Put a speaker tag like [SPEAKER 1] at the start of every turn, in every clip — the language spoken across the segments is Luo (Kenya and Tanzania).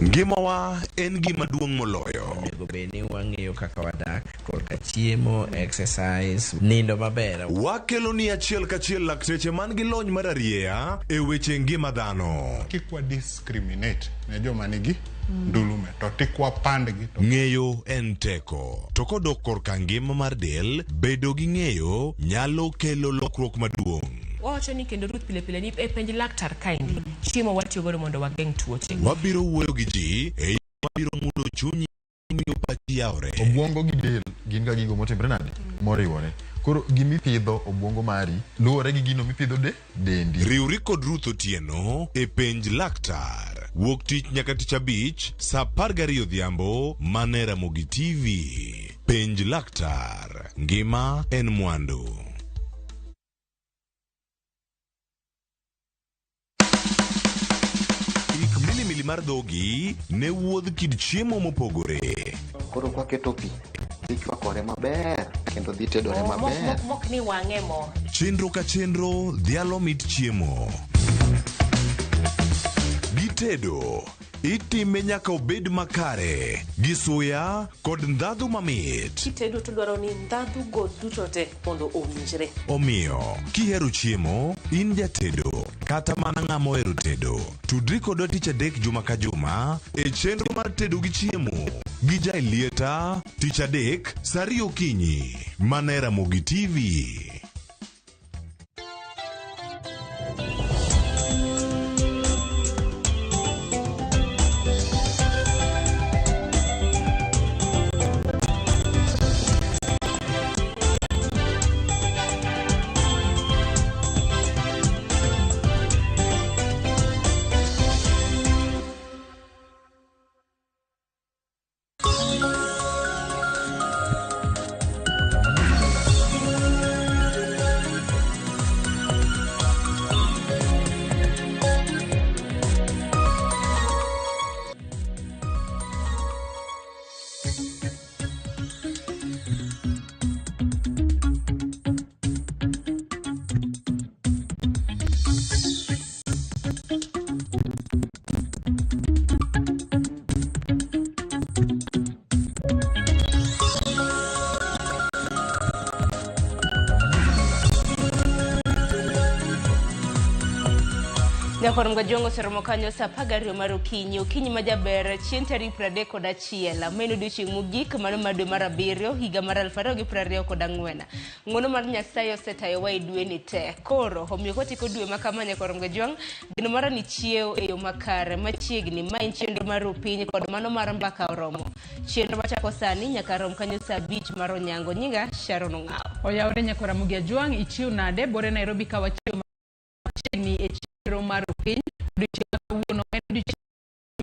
[SPEAKER 1] Ngimawa en gima duong' moloyo.
[SPEAKER 2] Onego bed ni wang'eyo kaka wadak, korka chiemo, exercise, nindo maber.
[SPEAKER 1] Wakelo ni achiel kachiel lakteche man gi lony mararieya e weche ngima dhano.
[SPEAKER 3] Kikwa discriminate ne joma nigi ndulume to tikwa pandgi to.
[SPEAKER 1] Ng'eyo en teko. To kodok korka ngima mar del, bedo gi ng'eyo nyalo kelo lokruok maduong'.
[SPEAKER 4] Wacho ni kendo Ruth pile ni e penj laktar kaindi chiemo watiyo godo mondo wageng' tuoche.
[SPEAKER 1] Wabiro wuoyo gi ji e wabiro mulo chunyi miyo pachi yaore.
[SPEAKER 5] Obwongo gi del gin ga gigo motimre nade moriwore. Koro gimipidho obwongo mari luwore gi gino mipidho dendi.
[SPEAKER 1] Riwri kod Ruth Otieno e penj laktar. Wuok tich nyaka tich abich saa 12 odhiambo mane Ramogi TV. Penj laktar. Ngima en mwandu. Mili mar dhogi ne wuodh kid chiemo mopogore.
[SPEAKER 6] Koro kwaketo pi ichwakore maber kendo dhi tedore maber.
[SPEAKER 4] Mok ni wang'e mo.
[SPEAKER 1] Chenro ka chenro dhialo mit chiemo. Gitedo itime nyaka obed makare gi suya kod ndhadhu mamit.
[SPEAKER 4] Kitedo to dwaro ni ndhadhu go duto te mondo owinjre.
[SPEAKER 1] Omiyo kihero chiemo in jatedo kata mana ng'ama ohero tedo, tudri kodwa tich adek juma ka juma e chenro mar tedo gi chiemo gi Jailieta tich adek saa 2 okinyi mane Ramogi TV.
[SPEAKER 4] Nyakoro mgajongo seromo kanyo saa 12 mar okinyi majaber chien tarik 31 meno odiochieng' mogik mano mar dwe mar 7 higa mar 2024. Ng'wono mar Nyasaye osetayowa e dwe ni te. Koro omiyo kotiko dwe makama nyakoro mgajong gino mara ni chiew e yo makare machiegni ma en chenro mar piny kod mano mar mbaka oromo. Chenro machako sani nyaka rom kanyo saa 5 mar onyango. Nyinga Sharon Ong'aw.
[SPEAKER 7] Oyawre nyakoro Mugajwang ichiw nade bore Nairobi ka wachiw machiegni e mar piny odiochieng'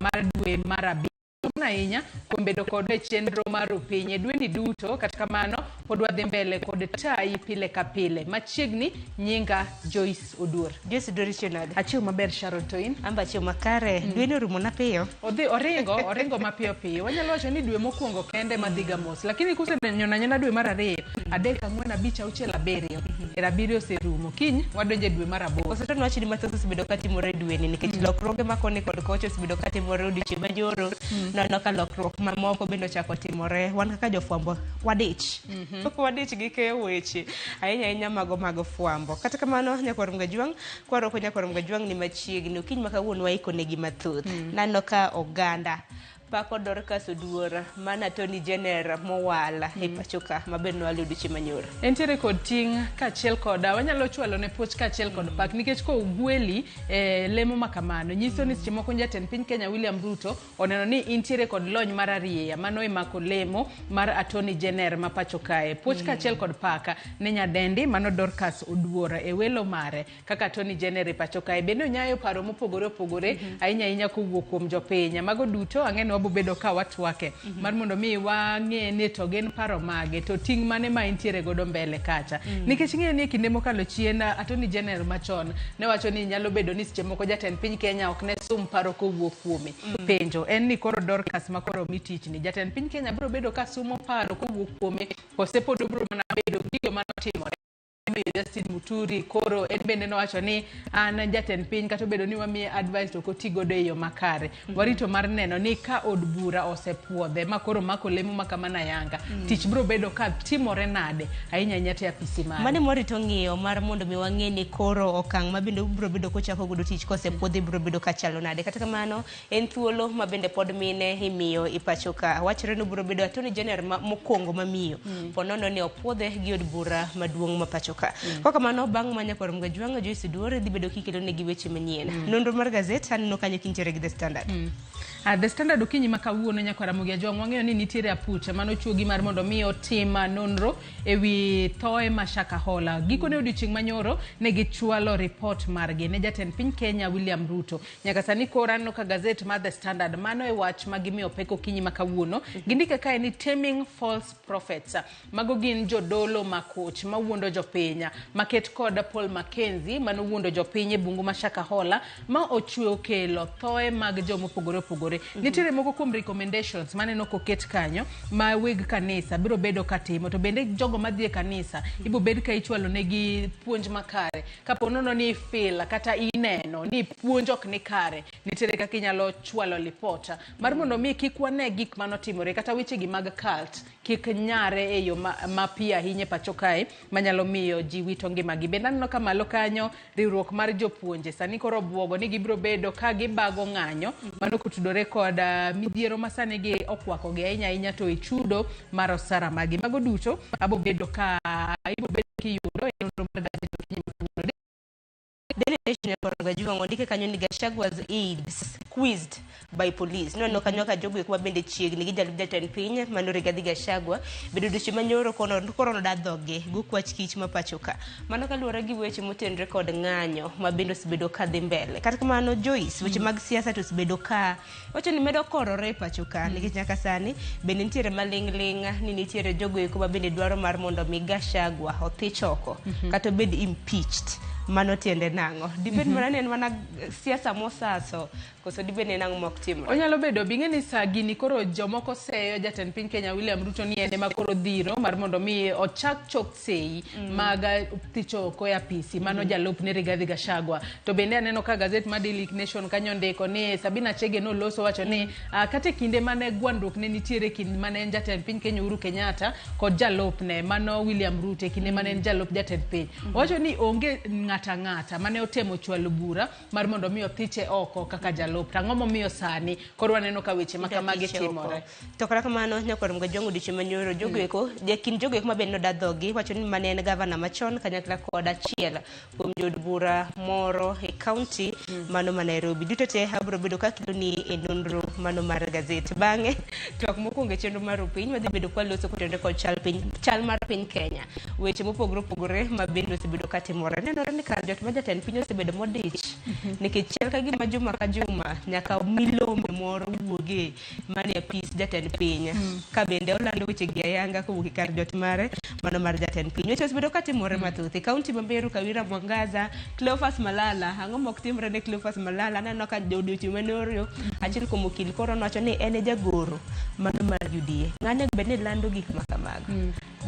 [SPEAKER 7] mar dwe mar 7 ahinya kuom bedo kod chenro mar piny e dwe ni duto. Kata kamano pod wadhi mbele kod tai pile ka pile. Machiegni nyinga Joyce Oduor.
[SPEAKER 4] Joyce Oduor chenade.
[SPEAKER 7] Achiw maber Sharon Toin.
[SPEAKER 4] Amba achiw makare. Dwe ni orumo na piyo.
[SPEAKER 7] Odhi oringo mapiyo piyo. Wanyalo wacho ni dwe mokwongo kende madhiga mos. Lakini kuseneno dwe mar 2, 3, 4, 5, 6, 7. Era 7 oserumo. Kiny wadonje dwe mar 8.
[SPEAKER 4] Oseton wacho ni mathoth osebedo katimore dwe ni nikech lokruoge makoni kod kocho osebedo katimore odiochieng' majoro. Nono ka lokruok mamoko bende ochako timore. Wan kaka jofwambo wadich. Wadich gi keyo weche ahinya mago fwambo. Kata kamano nyakoro Mgajwang kwaro ko nyakoro Mgajwang ni machiegni okinyi makawuono waiko negi mathoth. Nano ka oganda Pako Dorcas Oduor mana Attorney General mowala e pachoka maber no aludo chimanyoro.
[SPEAKER 7] Entiere kod ting kachiel koda wanyalo chwalo ne puoch kachiel kod pak nikech ko ugweli lemo makamano nyiso ni seche moko jatend piny Kenya William Ruto oneno ni intiere kod lony mar arieya mano e mako lemo mar Attorney General ma pachoka e puoch kachiel kod paka ne nyadendi mano Dorcas Oduor e welo mare kaka Attorney General e pachoka e bende nyayo paro mopogore ahinya kowuok kuom jopiny mago duto ang'eno wabobedo ka watwake mar mondo mi wang'e ne to gen paro mage to ting mane ma intiere godo mbele kacha nikech ng'e ni kinde mokalo chien Attorney General machon ne wacho ni nyalo bedo ni seche moko jatend piny Kenya ok ne sum paro kowuok kuome penjo en ni koro Dorcas makoro mitich ni jatend piny Kenya biro bedo ka sumo paro kowuok kuome kose pod biro mana bedo gigo manotimore Justin Muturi koro en bende nowacho ni an jatend piny kata obedo ni wamiye advice to kotigodo e yo makare. Warito mar neno ni ka od bura osepuodhe ma koro mako lemo makamana yanga tich biro bedo ka timore nade ahinya nyate apisi mare.
[SPEAKER 4] Mane morito ng'iyo mar mondo mi wang'e ni koro okang' ma bende biro bedo kochako godo tich kosepuodhe biro bedo kachalo nade. Kata kamano en thuolo ma bende pod mine imiyo ipacho ka. Wachre no biro bedo Attorney General mokwongo mamiyo ponono ni opuodhe gi od bura maduong' ma pacho ka. Kwa kamano bang' manya kwa mga juanga Joyce Duore dhi bedo kikelo ne giweche manyien. Nonro mar gazet anno kanyo kintiere gi The Standard.
[SPEAKER 7] The Standard okinyi makawuono nyakwara mugia jong wang'eyo ni nitiere apuche mano chuogi mar mondo miyo tima nonro ewi thoe Mashaka Hola. Giko ne odiochieng' manyoro ne gichwalo report margi ne jatend piny Kenya William Ruto. Nyaka sani korano ka gazet mar The Standard mano e wach magimiyo pek okinyi makawuono. Gindike kae ni taming false prophets. Mago gin jodolo makoch mawuondo jopiny. Maket koda Paul Mackenzie mano wuondo jopiny e bungu Mashaka Hola ma ochwe okelo thoe mag jomopogore opogore. Nitiere moko kuom recommendations maneno koket kanyo ma weg kanisa biro bedo katimo to bende jogo madhie kanisa ibo bed ka ichwalo negi puonj makare kapo nono ni feel kata ineno ni puonj ok ni kare nitiere kaka inyalo chwalo report mar mondo mi kik wane gik manotimore kata weche gi mag cult kik nyare e yo mapia hinye pacho kae manyalo miyo ji wito ngimagi. Bende aneno ka malo kanyo riwruok mar jopuonje sani koro buogo ni gibiro bedo ka gibago ng'anyo mano kutudore kod midhiero masane gi okwako gi ahinya to ichudo mar osara magi. Mago duto abo bedo ka ibo bedo kiyudo e nonro mar gazet okinyi makawuono.
[SPEAKER 4] Daily Nation ya juango ndike kanyo ni Gachagwa's aides quizzed by police. No kanyo ka jogo kwa bende chiegni gi jalub jatend piny mano Rigathi Gachagua bedo duche manyoro koro da dhoge go kwach kich mapacho ka. Mano kaluwore gi weche motenre kod ng'anyo ma bende osebedo ka dhi mbele. Kata kamano Joyce weche mag siasa to osebedo ka wacho ni medo korore pacho ka nikech nyaka sani bende nitiere maling'ling' ni nitiere jogo ma bende dwaro mar mondo mi Gachagua othich oko kata bed impeached. Mano tiende nango dibed manane en mana siasa mosaso koso dibed ne nango mok timre.
[SPEAKER 7] Onyalo bedo binge ni sagini koro jomoko seyo jatend piny Kenya William Ruto ni ene makoro dhiro mar mondo mi ochak chok sei maga thicho ko ya pisi mano jalup ne Rigathi Gachagua. To bende aneno ka gazet ma Daily Nation kanyo ndiko ni Sabina Chege no loso wacho ni kate kinde mane gwandruok ne nitiere kinde mane jatend piny Kenya Uhuru Kenyatta kod jalup ne mano William Ruto kinde mane jalup jatend piny. Wacho ni onge ng'ata mane otemo chwalo bura mar mondo mi othiche oko kaka jalup. Tang'omo miyo sani koro waneno ka weche makamage timore.
[SPEAKER 4] To kata kamano nyakwar mga jongo diche manyoro jogo eko jakin jogo eko mabende nodadhogi wacho ni mane en gavana machon kanyakla kod achiel kuom jod bura moro e county mano ma Nairobi. Duto te abro bedo ka kilo ni e nonro mano mar gazet. Bang'e twak mokwongo chenro mar piny wadhi bedo kwa loso kotende kod chal mar piny Kenya. Weche mopogore opogore ma bende osebedo ka timore. Nenore ni kar jot ma jatend piny osebedo modich nikech chal ka gima juma ka juma nyaka milombe moro wuoge mane apis jatend piny ka bende olando weche gi ayanga kowuok kar jot mare mano mar jatend piny. Weche osebedo ka timore mathoth e kaunti ma Meru, Kawira, Mwangaza, Cleophas Malala. Ang'o mok timre ne Cleophas Malala? Aneno ka odiochieng' manoro achiel kuom okil koro nowacho ni en e jagoro mano mar UDA. Ng'ane bende lando gik makamago.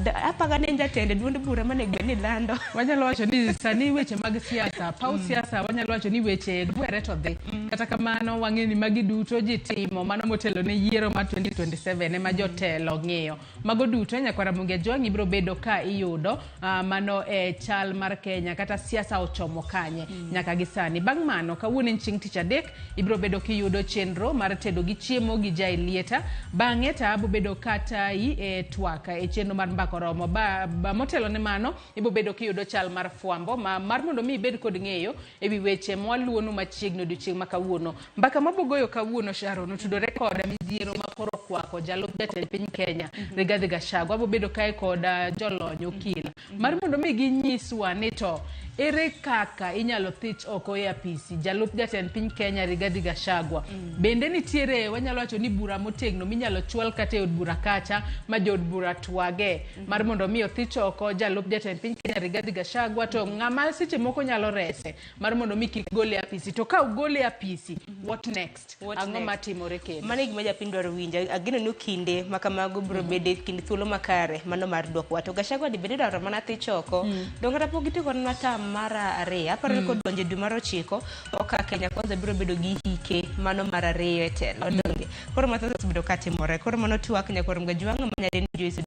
[SPEAKER 4] Apaga ne jatend duond bura mane bende lando.
[SPEAKER 7] Wanyalo wacho ni sani weche mag siasa, pau siasa wanyalo wacho ni weche gwere to dhi. Kata kamano wang'e ni magi duto ji timo mano motelo ne yiero ma 2027 ema jotelo ng'iyo. Mago duto nyakwara Mugia Jwang'i biro bedo ka iyudo mano e chal mar Kenya kata siasa ochomo kanye nyaka gi sani. Bang' mano kawuono en chieng' tich adek ibiro bedo kiyudo chenro mar tedo gi chiemo gi Jai Lieta. Bang'e ta abo bedo kata e twaka e chenro mar mbako romo ba motelo ne mano ibiro bedo kiyudo chal mar fwambo mar mondo mi ibed kod ng'eyo ewi weche mwaluonu machiegni odiochieng' makawuono. Mbaka mabogoyo kawuono Sharon otudore kod midhiero makoro kwako jalup jatend piny Kenya Rigathi Gachagua abo bedo kae kod jolony okil mar mondo mi ginyiswa ni to ere kaka inyalo thich oko e apisi jalup jatend piny Kenya Rigathi Gachagua. Bende nitiere wanyalo wacho ni bura motegno minyalo chwal kata e od bura kacha ma jod bura twage mar mondo mi othich oko jalup jatend piny Kenya Rigathi Gachagua to ng'ama seche moko nyalo rese mar mondo mi kik gole e apisi. To ka ugole e apisi, what next? Ang'o matimore kendo?
[SPEAKER 4] Mano gima japiny dwaro winjo. Ageno ni kinde makamago biro bede kinde thuolo makare mano mar dwoko wato Gachagua di bende dwaro mana thich oko. Dongara pogiti kon mata mara are aparo ko donje dwe mar 9 oka Kenya Kwanza biro bedo gi hike mano mar 2 e telo donge. Koro mathoth bido katimore. Koro mano twak nyakoro Mgajwanga manyade ni Joyce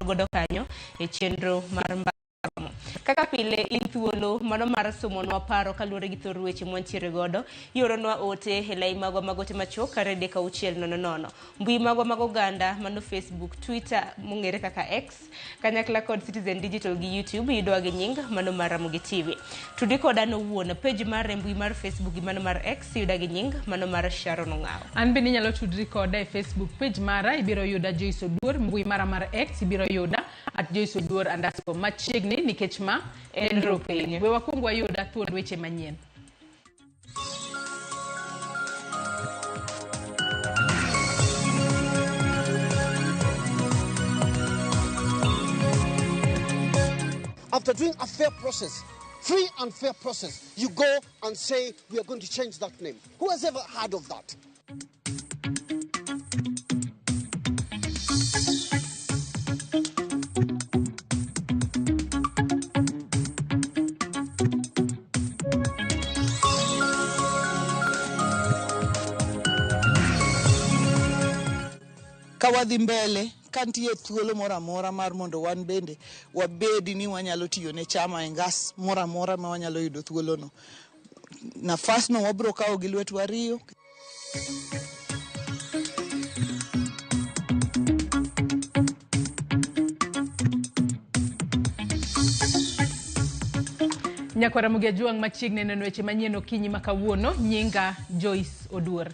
[SPEAKER 4] godo kanyo e chenro mar kaka pile in thuolo mano mar somonwa paro kaluwore gi thor weche mwantiere godo ioronwa ote e lai magwa magote machok kare deka 600 mbui magwa mag oganda mano Facebook, Twitter mong'ere kaka X kanyakla kod Citizen Digital gi YouTube yudwa gi nying mano mar Ramogi TV. Tudi koda no wuona page mar mbui mar Facebook gi mano mar X yuda gi nying mano mar Sharon Ong'ao.
[SPEAKER 7] An bende nyalo tudri koda e Facebook page mara ibiro yuda Joyce Oduor, mbui mara mar X ibiro yuda @JoyceOduor_ machiegni nikech ma en ropeng. We wakwongo yuda thuond weche manyien.
[SPEAKER 8] After doing a fair process, free and fair process, you go and say, we are going to change that name. Who has ever heard of that?
[SPEAKER 9] Kawadhi mbele kantie thuolo moramora mar mondo wan bende wabedi ni wanyalo tiyo ne chama e ngas moramora ma wanyalo yudo thuolo no. Nafas no wabro kawo gi lwet wariyo.
[SPEAKER 7] Nyakwara Mgajwang machiegni neno weche manyien okinyi makawuono nyinga Joyce Oduor.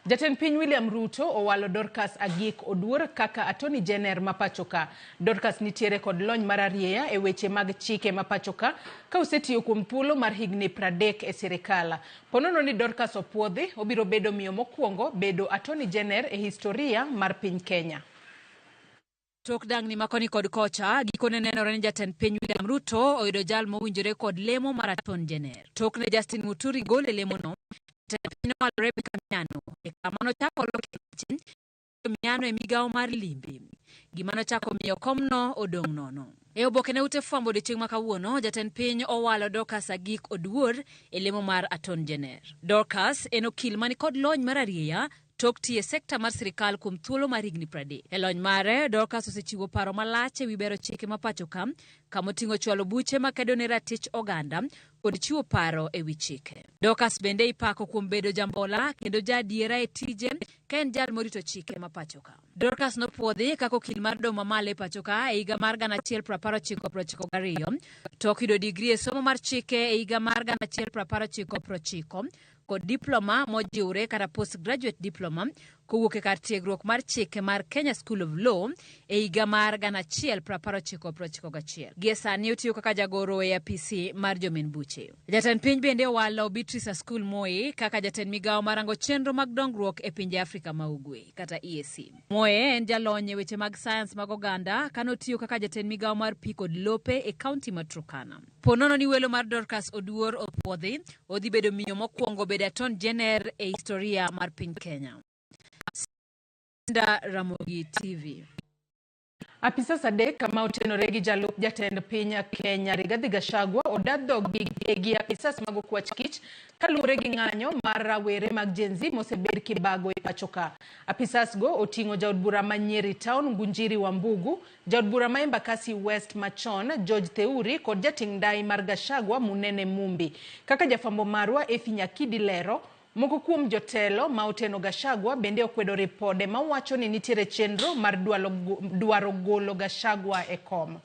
[SPEAKER 7] Jatend piny William Ruto owalo Dorcas Agik Oduor kaka Attorney General mapachoka. Dorcas nitiere kod lony mar arieya e weche mag chike mapachoka ka osetiyo kuom thuolo mar higni 30 e sirikala. Ponono ni Dorcas opuodhi obiro bedo miyo mokwongo bedo Attorney General e historia mar piny Kenya.
[SPEAKER 10] Tok dangni makoni kod kocha gikone nenore ni jatend piny William Ruto oyudo jal mowinjore kod lemo mar Attorney General. Tok ne Justin Muturi gole lemo no Pino Rebecca Miano e kamano chako lokachin Miano e migao mar limbe gimano chako miyo komno odong' nono. E oboke ne ute fwambo odiochieng' makawuono jatend piny owalo Dorcas Agik Oduor e lemo mar Attorney General. Dorcas en okil mani kod lony mar arieya tok tiye sekta mar sirikal kuom thuolo mar higni 30. E lony mare Dorcas osechiwo paro malach e wi bero chike mapachoka kamoting'o chwalo buche makedo ne ratich oganda kod chiwo paro e wi chike. Dorcas bende ipako kuom bedo jambola kendo jadiera e tije ka en jal morito chike mapachoka. Dorcas nopuodhi kako okil mar doho mamalo e pachoka e higa mar 1992 tok yudo digri e somo mar chike e higa mar 1999 kod diploma mojiwre kata postgraduate diploma kowuok e kar tiegruok mar chike mar Kenya School of Law e higa mar 1991. Gie sani otiyo kaka jagoro e apisi mar jomin buche. Jatend piny bende owalo Beatrice Skul Moi kaka jatend migao marango chenro mag dongruok e pinje Afrika ma Ugwe kata EAC. Moi en jalony e weche mag science mag oganda kanotiyo kaka jatend migao mar pi kod lope e kaunti ma Turkana. Ponono ni welo mar Dorcas Oduor opuodhi odhi bedo miyo mokwongo bedo Attorney General e historia mar piny Kenya. Ramogi TV.
[SPEAKER 7] Apisa sadek kama otenore gi jalup jatend piny Kenya Rigathi Gachagua odadho gi apisas mag okwach kich kaluwore gi ng'anyo mar rawere mag Gen Z mosebed kibago e pachoka. Apisas go oting'o jaod bura ma Nyeri Town Ngunjiri Wambugu, jaod bura ma Embakasi West Machon George Theuri kod jating dai mar Gachagua Munene Mumbi. Kaka jafambo marwa Efi Nyakidi lero, moko kuom jotelo ma oteno Gachagua bende okwedo ripode ma wacho ni nitiere chenro mar dwaro golo Gachagua e kom.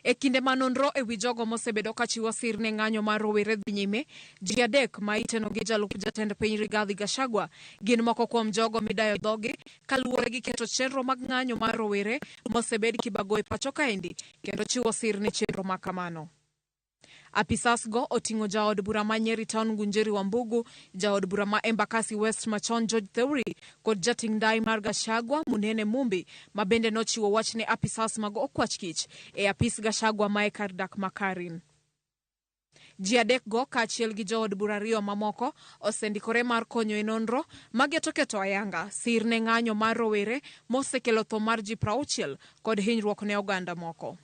[SPEAKER 11] E kinde manonro e wi jogo mosebedo ka chiwo sir ne ng'anyo mar rowere dhi nyime, ji adek ma iteno gi jalup jatend piny Rigathi Gachagua gin moko kuom jogo midayo dhogi kaluwore gi keto chenro mag ng'anyo mar rowere mosebed kibago e pacho kaendi kendo chiwo sir ne chenro ma kamano. Apisas go oting'o jaod bura ma Nyeri Town Ngunjiri Wambugu, jaod bura ma Embakasi West machon George Theuri kod jating dai mar Gachagua Munene Mumbi ma bende nochiwo wach ne apisas mag okwach kich e apis Gachagua ma e kar dak Makarin. Ji adek go kaachiel gi jood bura ariyo mamoko osendikore mar konyo e nonro mageto keto ayanga sir ne ng'anyo mar rowere mosekelo tho mar ji 60 kod hinyruok ne oganda moko.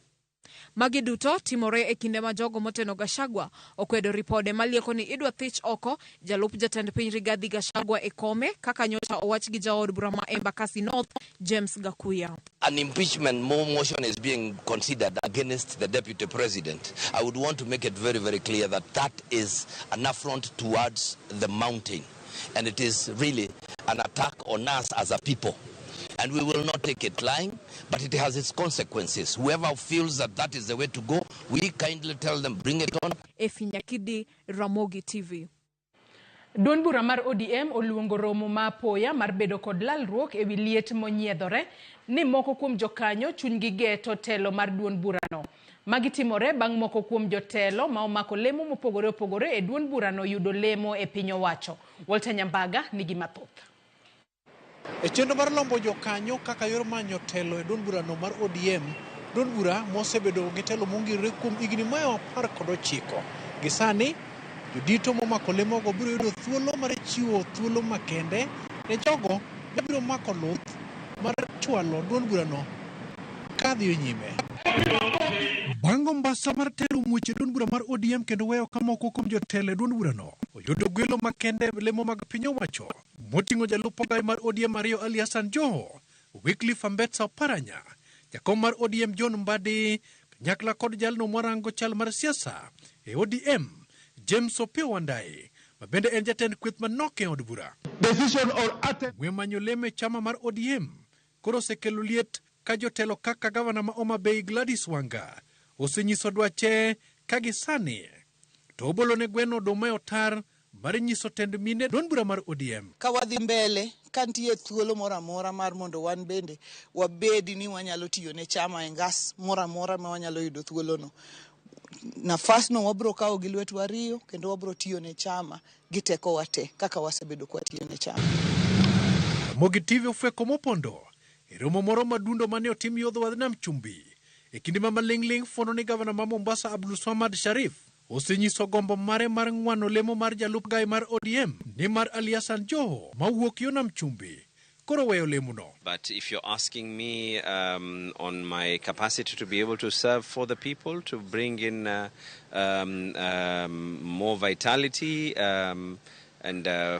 [SPEAKER 11] Magi duto timore e kinde ma jogo moteno Gachagua okwedo ripode malieko ni idwa thich oko jalup jatend piny Rigathi Gachagua e kome kaka nyocha owach gi jaod bura ma Embakasi North James Gakuya.
[SPEAKER 12] An impeachment motion is being considered against the deputy president. I would want to make it very, very clear that that is an affront towards the mountain, and it is really an attack on us as a people. And we will not take it lying, but it has its consequences. Whoever feels that that is the way to go, we kindly tell them, bring it on.
[SPEAKER 11] Efinyakidi, Ramogi TV.
[SPEAKER 7] Duond bura mar ODM oluongo romo ma apoya mar bedo kod lalruok e wi liet monyiedhore ni moko kuom jokanyo chunygi geto telo mar duond burano. Magi timore bang' moko kuom jotelo ma omako lemo mopogore opogore e duond burano yudo lemo e piny owacho. Walter Nyambaga nigi mathoth.
[SPEAKER 13] E chenro mar lombo jokanyo kaka yor manyo telo e duond burano mar ODM, duond bura mosebedo gi telo mongirore kuom higni ma 19. Gisani jodito momako lemogo biro yudo thuolo mar chiwo thuolo makende ne jogo mabiro mako luth mar chwalo duond burano kadhi nyime. Bang' ombasa mar telo muoche duond bura mar ODM kendo weyo ka moko kuom jotelo e duond burano oyudo gwelo makende lemo mag piny owacho moting'o jalup ogai mar ODM Mario Ali Hassan Joho, Wycliffe Ambetsa Oparanya, jakom mar ODM John Mbadi, kanyakla kod jalno morango chal mar siasa e ODM James Opiyo Wandayi, ma bende en jatend kweth manok e od bura. Ng'we manyo leme chama mar ODM koro osekelo liet ka jotelo kaka gavana ma Homa Bay Gladys Wanga osenyiso dwache ka gisani to obolo ne gweno oduma e otar mar nyiso tend mine duond bura mar ODM.
[SPEAKER 9] Ka wadhi mbele kantie thuolo moro amora mar mondo wan bende wabedi ni wanyalo tiyo ne chama e ngas moro amora ma wanyalo yudo thuolono. Nafasno wabro kawo gi lwetu ariyo kendo wabro tiyo ne chama gi teko wate kaka wasebedo kwa tiyo ne chama.
[SPEAKER 13] Mogi TV ofweko mopondo e romo moro madundo mane otim yodho wadh Nam Chumbi e kinde ma maling'ling fuono ni gavana ma Mombasa Abdulswamad Sharif osenyiso gombo mare mar ng'wano lemo mar jalup gai mar ODM ni mar Ali Hassan Joho mawuok yo Nam Chumbi koro weyo lemono.
[SPEAKER 14] But if you're asking me on my capacity to be able to serve for the people, to bring in more vitality and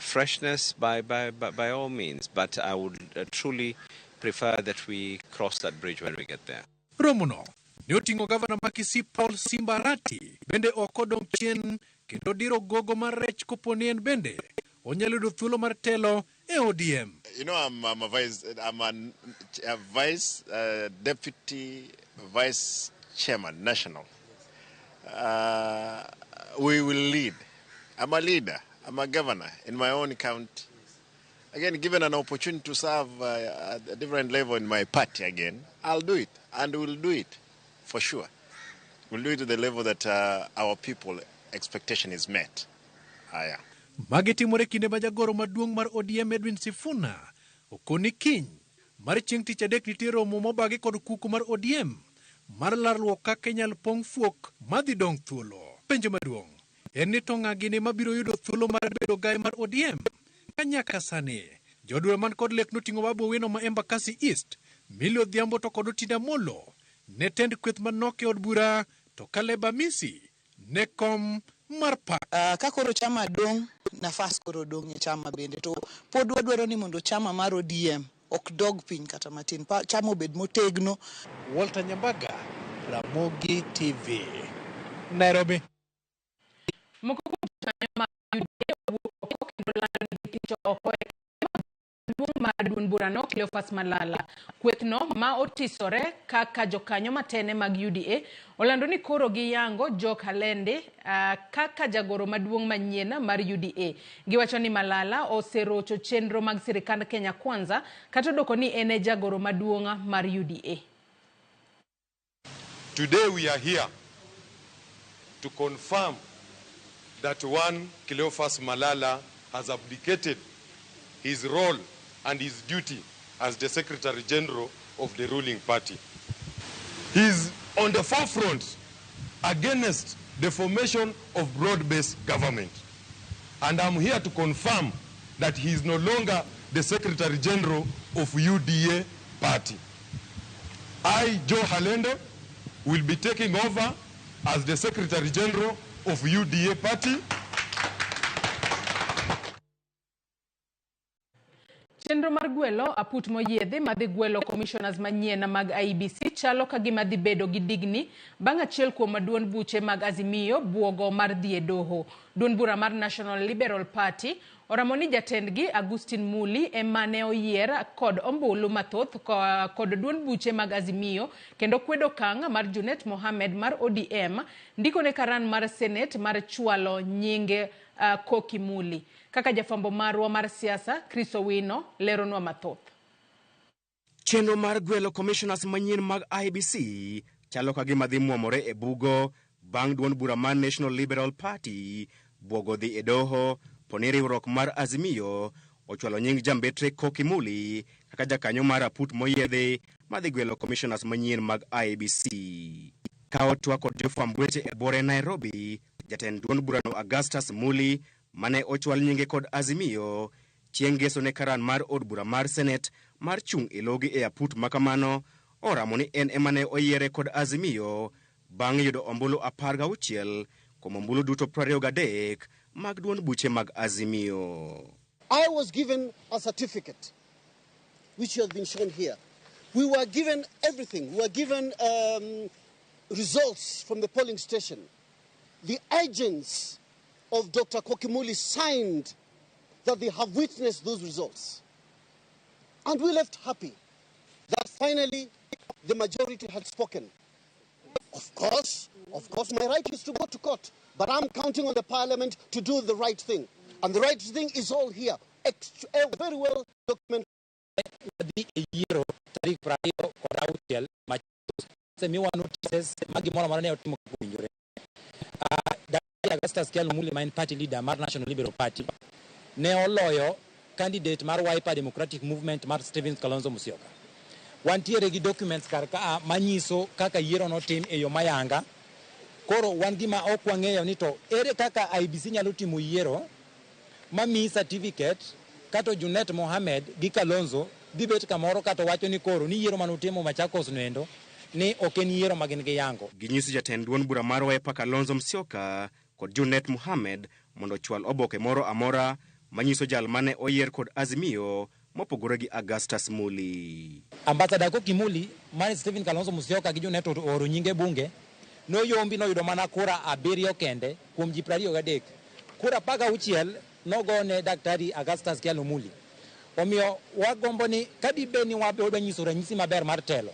[SPEAKER 14] freshness, by all means. But I would truly prefer that we cross that bridge when we get there.
[SPEAKER 13] Romono ne oting'o gavana ma Kisii Paul Simbarati bende ok odong' chien kendo diro gogo mar rech koponi en bende onyalo yudo thuolo mar telo e ODM.
[SPEAKER 15] You know, I'm a vice deputy vice chairman national. We will lead. I'm a leader. I'm a governor in my own county. Again, given an opportunity to serve at a different level in my party again, I'll do it, and we'll do it for sure. We'll do it to the level that our people expectation is met. Yeah.
[SPEAKER 13] Magi timore kinde ma jagoro maduong' mar ODM Edwin Sifuna okoni kiny mar chieng' tich adek nitie romo mobagi kod kuku mar ODM mar larruok kaka inyal pong' fuok madhi dong' thuolo. Penjo maduong' en ni to ng'a gini mabiro yudo thuolo mar bedo gai mar ODM ka nyaka sani jodwe man kod lek noting'o Babu Owino ma Embakasi East, Millie Odhiambo to kod Otinda Molo ne tend kweth manok e od bura to Caleb Amisi ne kom mar pa.
[SPEAKER 9] Ka koro chama dong' nafas koro dong' e chama bende to pod wadwaro ni mondo chama mar ODM ok dog piny kata matin, chama obed motegno.
[SPEAKER 13] Walter Nyambaga, Ramogi TV, Nairobi.
[SPEAKER 7] Moko kuom jokanyo mag UDA owuok oko kendo lando ni gicho oko e duong' mar duond burano Cleophas Malala. Kwethno ma otisore kaka jokanyo matene mag UDA olando ni koro giyango Jok Halende kaka jagoro maduong' manyien mar UDA. Giwacho ni Malala oserocho chenro mag sirikand Kenya Kwanza kata doko ni ene jagoro maduong' mar UDA.
[SPEAKER 16] Today we are here to confirm that one Cleophas Malala has abdicated his role and his duty as the Secretary General of the ruling party. He is on the forefront against the formation of broad-based government. And I'm here to confirm that he is no longer the Secretary General of UDA party. I, Joe Halende, will be taking over as the Secretary General of UDA party.
[SPEAKER 7] Chenro mar gwelo aput moyiedhi madhi gwelo commissioners manyien mag IEBC chalo kagima dhi bedo gi digni bang' achiel kuom duond buche mag Azimio buogo mar dhi e doho. Duond bura mar National Liberal Party oramo ni jatendgi Augustine Muli emane oyier kod ombulu mathoth kod duond buche mag Azimio kendo kwedo kang' mar Junet Mohamed mar ODM ndiko ne karan mar Senate mar chwalo nyinge Koki Muli. Kaka jafambo marwa mar siasa Chris Owino leronwa mathoth.
[SPEAKER 17] Chenro mar gwelo commissioners manyien mag IEBC chalo kagima dhi muomore e bugo bang' duond bura mar National Liberal Party buogo dhi e doho poni riwruok mar Azimio ochwalo nying jambetre Koki Muli kaka jakanyo mar aput moyiedhi madhi gwelo commissioners manyien mag IEBC. Kao twa kod jofwamb weche e bore Nairobi, jatend duond burano Augustus Muli mane ochwal nyinge kod Azimio chieng' geso ne karan mar od bura mar Senate mar chung' ilogi e aput makamano oramo ni en emane oyiere kod Azimio bang' yudo ombulu 16 kuom ombulu duto 23 mag duond buche mag Azimio.
[SPEAKER 8] I was given a certificate which has been shown here. We were given everything. We were given results from the polling station. The agents of Dr. Koki Muli signed that they have witnessed those results. And we left happy that finally the majority had spoken. Of course, my right is to go to court, but I'm counting on the parliament to do the right thing. And the right thing is all here, very well documented.
[SPEAKER 18] Augustus Muli, my party leader, Mar National Liberal Party, ne oloyo candidate Mar Wiper Democratic Movement Mar Stephen Kalonzo Musyoka. Wantiere gi documents karka manyiso kaka yiero notim e yo mayanga. Koro wan gima ok wang'eyo ni to ere kaka IEBC nyalo timo yiero mami certificate kato Junet Mohamed gi Kalonzo dibet kamoro kato wacho ni koro ni yiero manutimo Machakos noendo ni oken yiero magin gi yango.
[SPEAKER 17] Ginyisi jatend duond bura mar Wiper Kalonzo Musyoka kod Junet Mohamed mondo chwal oboke moro amora manyiso jal mane oyier kod Azimio mopogore gi Augustus Muli.
[SPEAKER 18] Ambassador Koki Muli, man Stephen Kalonzo Musyoka gi Junet oro nyinge bunge no yombi no yudo mana kura 7 kende kuom ji 23. Kura 16 no gone Daktari Augustus Muli. Omiyo wagombo ni kadibe ni wabedo nyiso ranyisi maber mar telo.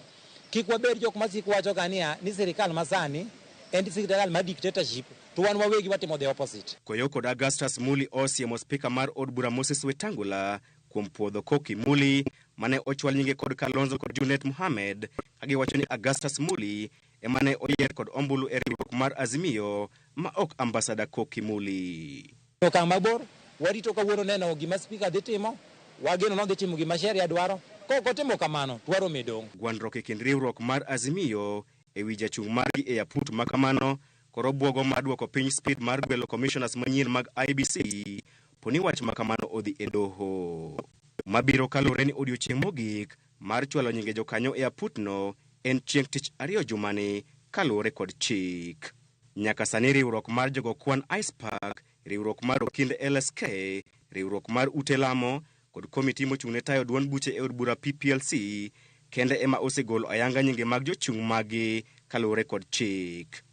[SPEAKER 18] Kik waber jok masik wacho kania ni sirikal masani en sirikal ma dictatorship to wan wawegi watimo the opposite.
[SPEAKER 17] Koyo kod Augustus Muli osiemo speaker mar od bura Moses Wetangula kuom puodho Koki Muli mane ochwal nyinge kod Kalonzo kod Junet Mohamed kagiwacho ni Augustus Muli emane oyier kod ombulu e riwruok mar Azimio ma ok ambassador Koki Muli.
[SPEAKER 18] Okang' mabor warito kawuono neno gima speaker dhi timo, wageno no dhi timo gima sheria dwaro. Koko timo kamano dwaro medong.
[SPEAKER 17] Gwandruok e kind riwruok mar Azimio ewi jachung' margi e aput makamano koro buogo mar duoko piny speed mar gwelo commissioners manyien mag IEBC poni wach makamano odhi e doho. Mabiro kalore ni odiochieng' mogik mar chwalo nyinge jokanyo e aputno en chieng' tich 2 jumani kalore kod chik. Nyaka sani riwruok mar jogo kwan Ice Park, riwruok mar Okinde LSK, riwruok mar Ute Lamo kod komiti mochung'ne tayo duond buche e od bura PPLC kende ema osegolo ayanga nyinge mag jochung' magi kalore kod chik.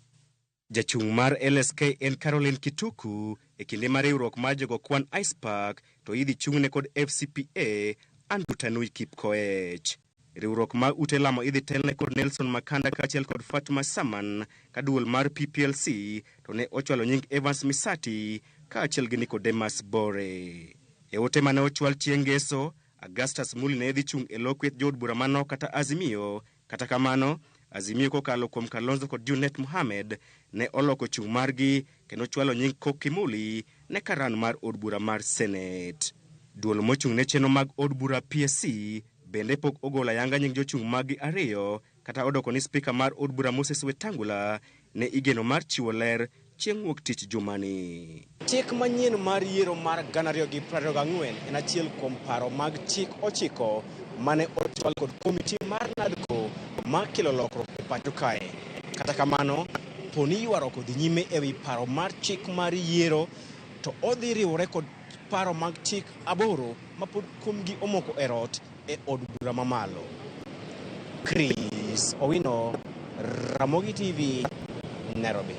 [SPEAKER 17] Jachung' mar LSK en Caroline Kituku e kinde mar riwruok mar jogo kwan Ice Park to idhi chung'ne kod FCPA Andrew Tanui Kipkoech. Riwruok ma ute lamo idhi telne kod Nelson Makanda kaachiel kod Fatma Saman ka duol mar PPLC to ne ochwalo nying Evans Misati kaachiel gi Nicodemus Bore. E ote mane ochwal chieng' Ngeso, Augustus Muli ne dhi chung' e lo kweth jood bura mano kata Azimio. Kata kamano, Azimio kokalo kuom Kalonzo kod Junet Mohamed ne oloko chung' margi kendo chwalo nying Kokimuli ne karan mar od bura mar Senate. Duol mochung' ne chenro mag od bura PSC bende pok ogolo ayanga nying jochung' magi ariyo kata odoko ni spika mar od bura Moses Wetangula ne igeno mar chiwo ler chieng' wuok tich jumani. Chik manyien mar yiero mar 2024 en achiel kuom paro mag chik 9 mane ochwal kod komiti mar NADCO ma kelo lokruok e pacho kae. Kata kamano, poni ywaruok odhi nyime ewi paro mar chik mar yiero to odhi riwore kod paro mag chik 8 ma pod kumgi omoko e rot e od bura mamalo. Chris Owino, Ramogi TV, Nairobi.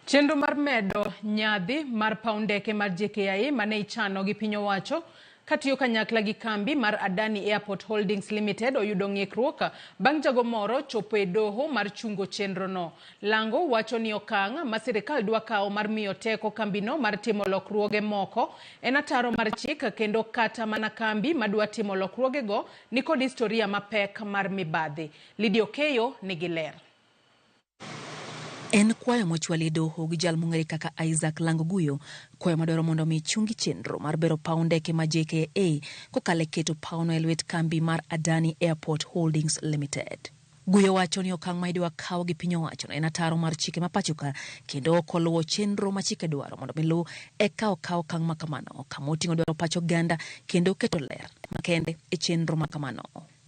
[SPEAKER 7] Chenro mar medo nyadhi mar paundeke mar JKIA mane ichano gi piny owacho katiyo kanyakla gi kambi mar Adani Airport Holdings Limited oyudo ng'ikruok bang' jago moro chopo e doho mar chungo chenro no. Lango wacho ni okang' ma sirikal dwa kawo mar miyo teko kambino mar timo lokruoge moko en ataro mar chik kendo kata mana kambi madwa timo lokruoge go ni kod historia mapek mar mibadhi. Lydia Okeyo nigi ler.
[SPEAKER 19] En kwayo mochwali doho gi jal mong'ere kaka Isaac Langoguyo, kwayo madwaro mondo mi chungi chenro mar bero paundeke ma JKA kokale keto pauno e lwet kambi mar Adani Airport Holdings Limited. Guyo wacho ni okang' ma idwa kawo gi piny owacho en ataro mar chike ma pachoka kendo ok oluwo chenro ma chike dwaro mondo mi lu eka okaw okang' ma kamano kama oting'o dwaro pacho ganda kendo keto ler makende e chenro ma kamano.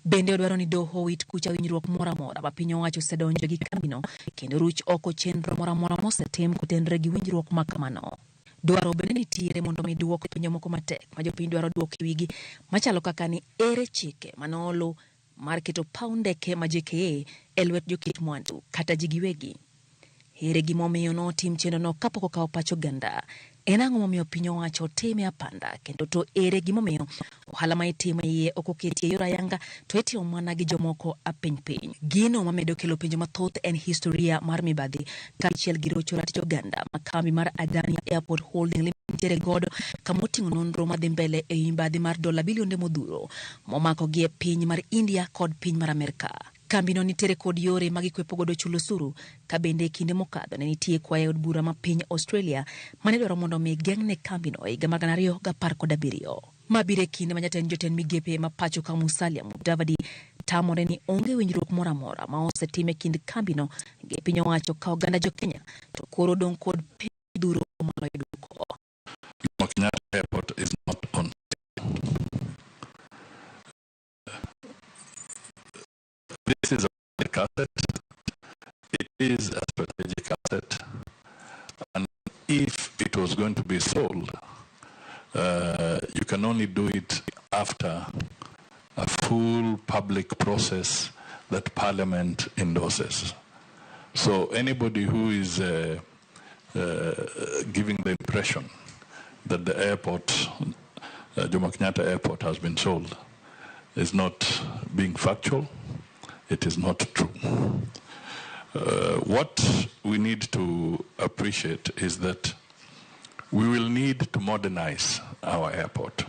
[SPEAKER 19] Bende odwaro ni doho wit kucha winjruok mora mora ma piny owacho osedonjo gi kambino kendo ruch oko chenro mora mora mosetim kotenre gi winjruok ma kamano. Dwaro bende nitiere mondo mi duoko penjo moko matek ma jopiny dwaro duoko e wigi machalo kaka ni ere chike manolo mar keto paundeke ma JKA e lwet jokit mwandu kata ji giwegi. Ere gimomiyo notim chenro no kapok okawo pacho ganda. En ang'o momiyo piny owacho time apanda kendo to ere gimomiyo ohala ma itimo iye ok oketie yor ayanga to itimo mana gi jomoko apiny. Gino mamedo kelo penjo mathoth en historia mar mibadhi kaachiel gi rocho ratich oganda ma kambi mar Adani Airport Holding Limited godo kama oting'o nonro madhi mbele e mibadhi mar dola bilionde modhuro momako gi e piny mar India kod piny mar Amerika. Kambino nitere kod yore magikwepo godo chulo suru ka bende kinde mokadho ne nitie kwayo od bura ma piny Australia mane dwaro mondo mi geng'ne kambino e higa mar 2017. Mabire kinde ma jatend migepe ma pacho ka Musalia Mudavadi tamore ni onge winjruok mora mora ma osetime kind kambino gi piny owacho ka oganda jo Kenya to koro dong kod piny duro maloyo duko.
[SPEAKER 20] Kenyatta Airport is not on. This is a strategic asset. It is a strategic asset. And if it was going to be sold, you can only do it after a full public process that Parliament endorses. So anybody who is giving the impression that the airport, Jomo Kenyatta Airport, has been sold is not being factual. It is not true. What we need to appreciate is that we will need to modernize our airport.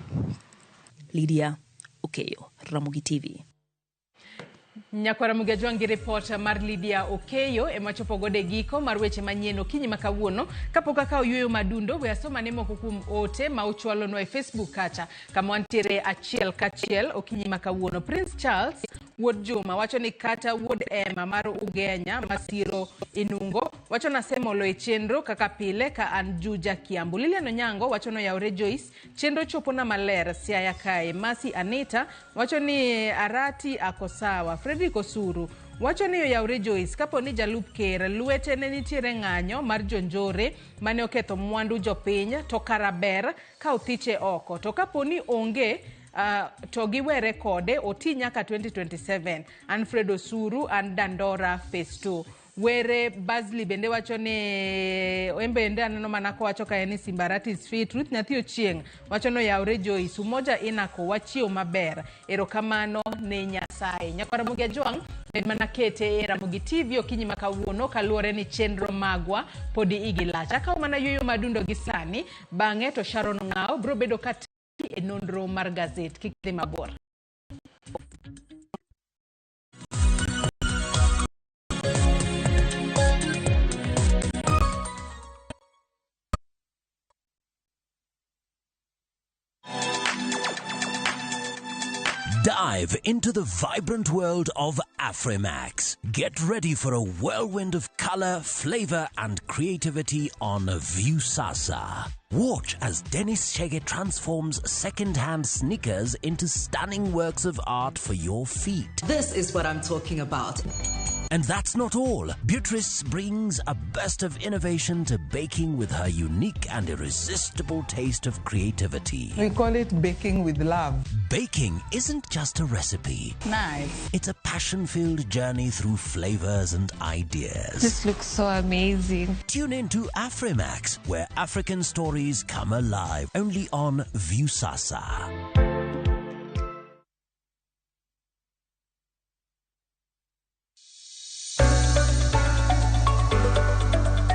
[SPEAKER 19] Lydia Okeyo, Ramogi TV.
[SPEAKER 7] Nyakwara Mugajwangi reporter mar Lydia Okeyo emachopo gode giko mar weche manyien okinyi makawuono kapok akawo yueyo madundo we asoma ne moko kuom ote ma ochwalo no e Facebook kacha kama wantiere achiel kachiel okinyi makawuono. Prince Charles Wuod Juma wacho ni kata Wuod Emma mar Ugenya Masiro Inungo wacho nasemo lo e chenro kaka pile ka an Juja Kiambu. Lilian Onyango wacho no yaure Joyce chenro chopo na maler Siaya kae. Masi Anita wacho ni Arati akosawa. Frederick Osuru wacho ni yaure Joyce kapo ni jalup ker luete ne nitiere ng'anyo mar jonjore mane oketho mwandu jopiny to karaber ka othiche oko to kapo ni onge to giwere kode oti nyaka 2027. Alfred Osuru and Dandora Phase 2 Were Bazli bende wacho ni bende aneno mana kowacho kae ni Simbarati is fit. Ruth Nyathi Ochieng wacho no yaure Joyce Umoja Inako wachiew maber. Erokamano ne Nyasaye. Nyakwara Mugi Ajwang en mana kete e Ramogi TV okinyi ma kawuono kaluwore ni chenro magwa podi igilach. Akaw mana yueyo madundo gi sani bang'e to Sharon Ng'ao bro bedo kati e nonro mar gazet. Kik dhi mabor.
[SPEAKER 21] Dive into the vibrant world of Afrimax. Get ready for a whirlwind of color, flavor, and creativity on Viusasa. Watch as Dennis Chege transforms second-hand sneakers into stunning works of art for your feet.
[SPEAKER 22] This is what I'm talking about.
[SPEAKER 21] And that's not all. Beatrice brings a burst of innovation to baking with her unique and irresistible taste of creativity.
[SPEAKER 9] We call it baking with love.
[SPEAKER 21] Baking isn't just a recipe.
[SPEAKER 22] Nice.
[SPEAKER 21] It's a passion-filled journey through flavors and ideas.
[SPEAKER 22] This looks so amazing.
[SPEAKER 21] Tune in to Afrimax, where African stories come alive, only on Viusasa.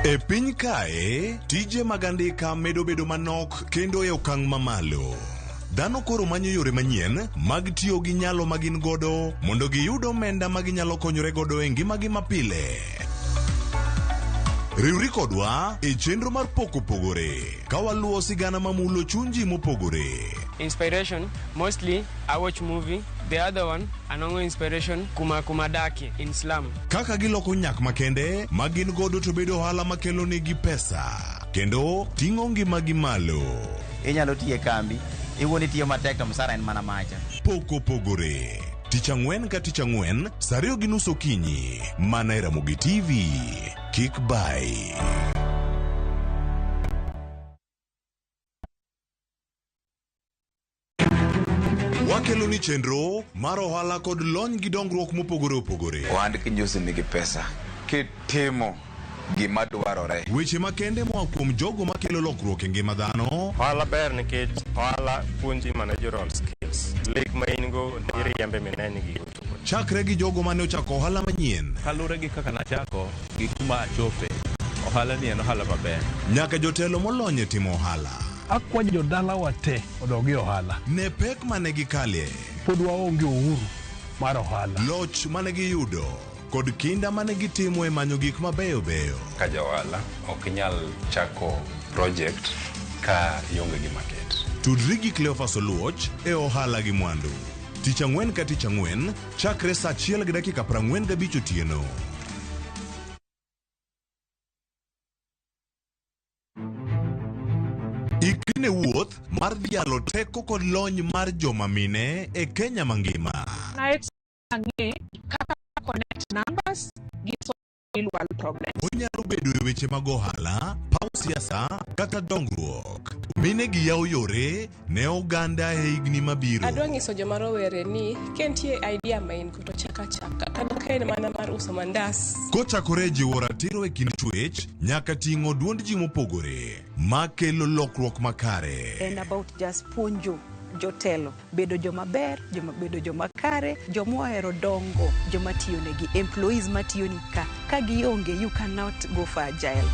[SPEAKER 1] E piny kae, tije mag andika medo bedo manok kendo e okang' mamalo. Dhano koro manyo yore manyien mag tiyo gi nyalo magin godo mondo giyud omenda maginyalo konyore godo e ngimagi mapile. Riwri kodwa e chenro mar poko pogore ka waluwo sigana mamulo chunji mopogore.
[SPEAKER 23] Inspiration, mostly I watch movie. The other one, anongo inspiration, kuma daki in slum.
[SPEAKER 1] Kaka giloko nyak makende magin godo to bedo ohala makelo negi pesa kendo ting'o ngimagi malo.
[SPEAKER 24] Inyalo tiye kambi, iwuoni tiyo matek to msara en mana macha.
[SPEAKER 1] Poko pogore. Tich ang'wen ka tich ang'wen, saa 2:30 okinyi, mana e Ramogi TV. Kik bai. Wakelo ni chenro mar ohala kod lony gi dongruok mopogore opogore.
[SPEAKER 25] Ohand kinyosi nigi pesa kitimo gima dwarore.
[SPEAKER 1] Weche makende moa kuom jogo makelo lokruok e ngima dhano.
[SPEAKER 26] Ohala ber nikech ohala puonji managerial skills. Lek ma in go iriembe mineni gi.
[SPEAKER 1] Chakre gi jogo mane ochako ohala manyien.
[SPEAKER 27] Kalure gi kaka nachako gi kuma achope. Ohala ni en ohala maber.
[SPEAKER 1] Nyaka jotelo molony e timo ohala.
[SPEAKER 28] Akwa jodala wate odogi ohala.
[SPEAKER 1] Ne pek mane gikalie.
[SPEAKER 28] Pod waonge uhuru mar ohala.
[SPEAKER 1] Loch mane giyudo kod kinda mane gitimo e manyo gik mabeyo beyo.
[SPEAKER 29] Ka jaohala ok inyal chako project ka ionge gi market.
[SPEAKER 1] Tudri gi Cleophas Oluoch e ohala gi mwandu. Tich ang'wen ka tich ang'wen chakre saa 1:45 otieno. Ikine wuoth mar dialo teko kod lony mar joma mine e Kenya mangima.
[SPEAKER 30] Connect numbers gi real world problems.
[SPEAKER 1] Onyalo bedo e weche mag ohala, paw siasa kata dongruok. Mine gi yawo yore ne oganda e higni mabiro.
[SPEAKER 31] Adwa nyiso joma rowere ni kentie idea main ko to chaka kata kaen mana mar uso mandas.
[SPEAKER 1] Kochakore jiwo ratiro e kind chwech nyaka ting'o duond ji mopogore makelo lokruok makare.
[SPEAKER 32] And about just puonjo jotelo bedo joma ber, bedo joma kare, joma ohero dongo, joma tiyo negi, employees matiyo ni ka gionge, you cannot go for agile.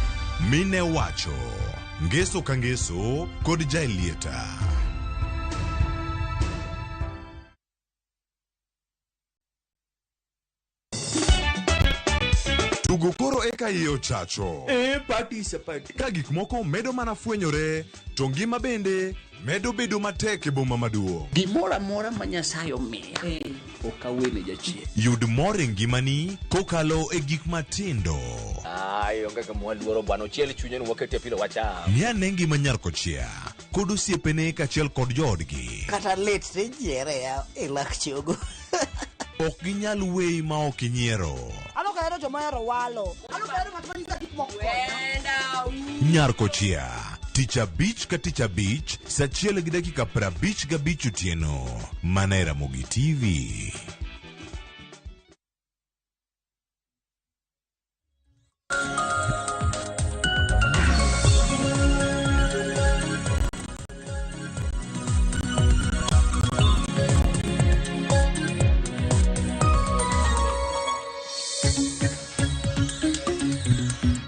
[SPEAKER 1] Mine wacho, ngeso ka ngeso kod jailieta. Tugo koro eka iyo chacho.
[SPEAKER 27] Party.
[SPEAKER 1] Ka gik moko medo mana fwenyore, to ngima bende medo bedo matek e boma maduong'.
[SPEAKER 33] Gimora mora ma Nyasaye omiya okawene jachien.
[SPEAKER 1] Yud mor e ngimani kokalo e gik matindo.
[SPEAKER 34] Onge ka mwaluoro bwana ochiel chunye ni wakete pile wacha.
[SPEAKER 1] Ni ane ngima nyarkochia kod osiepene kachiel kod joodgi.
[SPEAKER 32] Kata let te jiere ya e lak chogo.
[SPEAKER 1] Ok ginyal weyi ma ok inyiero.
[SPEAKER 32] Ano ka ero joma ero walo. Ano ka ero ng'at manyiso gik moko.
[SPEAKER 1] Nyarkochia, tich abich ka tich abich, saa 1:55 otieno, mana e Ramogi TV.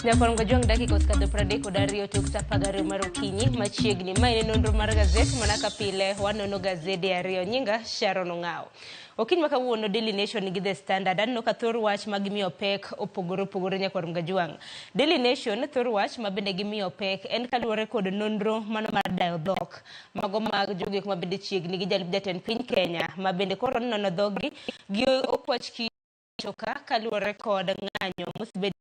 [SPEAKER 2] Nyakwar Gajwang dakika oskadho 32 tok sa pagariyo mar okinyi machiegni ma en nonro mar gazet manaka pile wanono gazede ariyo nyinga Sharon Ong'ao. Okinyi makawuono Daily Nation gi The Standard anno ka thor wach ma gimiyo pek opogore Nyakwar Gajwang. Daily Nation thor wach ma bende gimiyo pek en kaluwore kod nonro mano mar dayo dhok mago mag jogik ma bende chiegni gi jalub jatend piny Kenya ma bende koro nono dhogi gi okwach kichoka kaluwore kod ng'anyo mosebed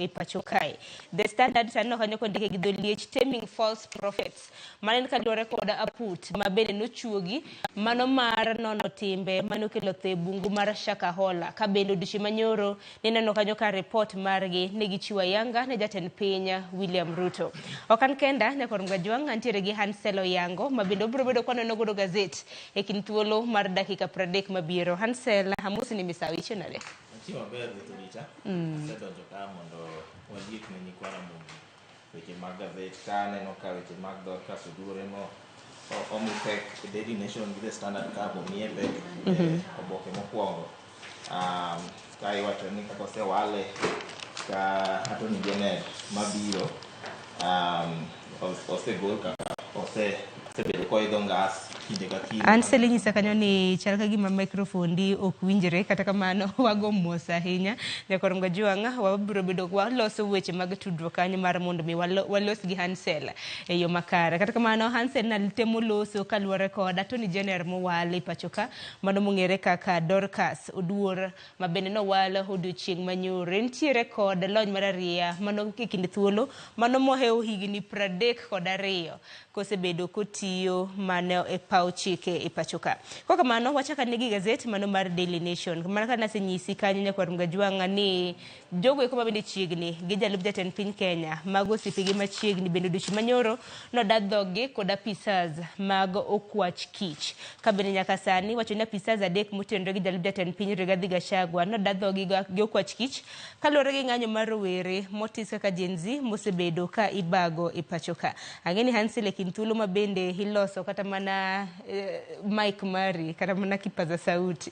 [SPEAKER 2] ipachokai. The Standard tano kanyo kondike gi dholiech taming false prophets manen kaluwore kod aput ma bende nochuogi mano mar nono timbe manokelo the bungu mar Shakahola ka bende odichi manyoro nineno kanyo ka report margi negichiwa yanga ne jatend piny William Ruto. Okan kenda Nyakwar Gajwang antiere gi Hansel Oyango ma bende obiro bedo kwaneno godo gazet e kin thuolo mar dakika 30 mabiro. Hansel, amosi ni misawicho nade?
[SPEAKER 3] Chiwa ber Rita. Sedonjo ka mondo waliek ne nyikwara mo weche mag gazet ka neno ka weche mag Dorcas Oduore mo omi pek Daily Nation gi The Standard ka omiye pek oboke mokwongo. Ka iwacho ni kaka osewale ka Attorney General mabiro osegol kaka osebedo koidho ngas kinde ka kinde.
[SPEAKER 2] Ansel inyisa kanyo ni chal ka gima microphone di ok winjre kata kamano wago mos ahinya. Nyakwar Gajwang wabiro bedo waloso weche mag tudruok kanyo mar mondo mi walos gi Hansel e yo makare. Kata kamano Hansel nalitemo loso kaluwore kod Attorney General mowali pachoka mano mong'ere kaka Dorcas Oduor ma bende nowalo odiochieng' manyore. Nitiere kod lony mar ariya mano e kind thuolo mano moheo higni 32 kosebedo kotiyo mano e paw chike e pachoka. Kwa kamano wachaka negi gazet mano mar Daily Nation. Kamano ka nasenyisi kanyo Nyakwar Gajwang ni jogo eko mabende chiegni gi jalub jatend piny Kenya mago osipigi machiegni bende odichi manyoro nodad dhogi kod apisas mag okwach kich. Ka bende nyaka sani wacho ni apisas 3 motenore gi jalub jatend piny Rigathi Gachagua nodad dhogi gi okwach kich kaluwore gi ng'anyo mar rowere motis kaka Gen Z mosebedo ka ibago e pachoka. Ang'eni Hansel e kin thuolo ma bende iloso kata mana mic mari kata mana kipaza sauti.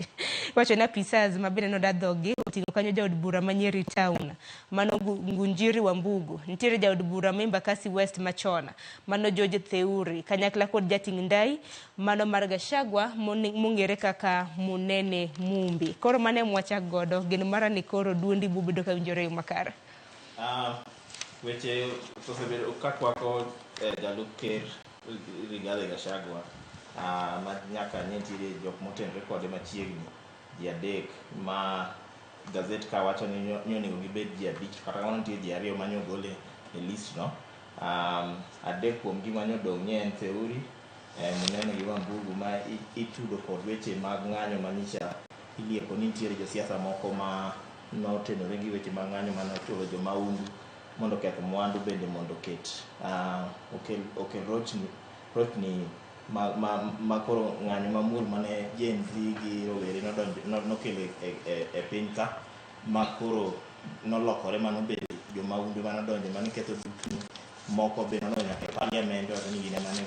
[SPEAKER 2] Wacho ni apisas ma bende nodad dhogi oting'o kanyo jaod bura manyeri town mano Ngunjiri Wambugu, nitiere jaod bura Embakasi West machona mano George Theuri kanyakla kod jating' ndai mano mar Gachagua mong'ere kaka Munene Mumbi. Koro mane mwachak godo geno mara ni koro duondi bubedo ka winjore yo makare.
[SPEAKER 3] Weche osebedo kakwako jalup ker Rigathi Gachagua ma nyaka nitiere jok motenore kode machiegni ji 3 ma gazet ka wacho ni onego gibed ji 5 kata kamano nitie ji 2 manyo gole e list no. 3 kuom gi manyo dong' ni en Theuri, Munene gi Wambugu ma itudo kod weche mag ng'anyo manyicha ilieko ni nitiere josiasa moko ma notenore gi weche mag ng'anyo manochulo jomaundu mondo keth mwandu bende mondo ket okel rochni ma koro ng'anyo mamul mane Gen Z gi rowere nokelo e piny ka ma koro nolokore mano bedo jomaundu manodonjo mane ketho dukni moko bende nodonjo nyaka e parliament wacho ni gine mane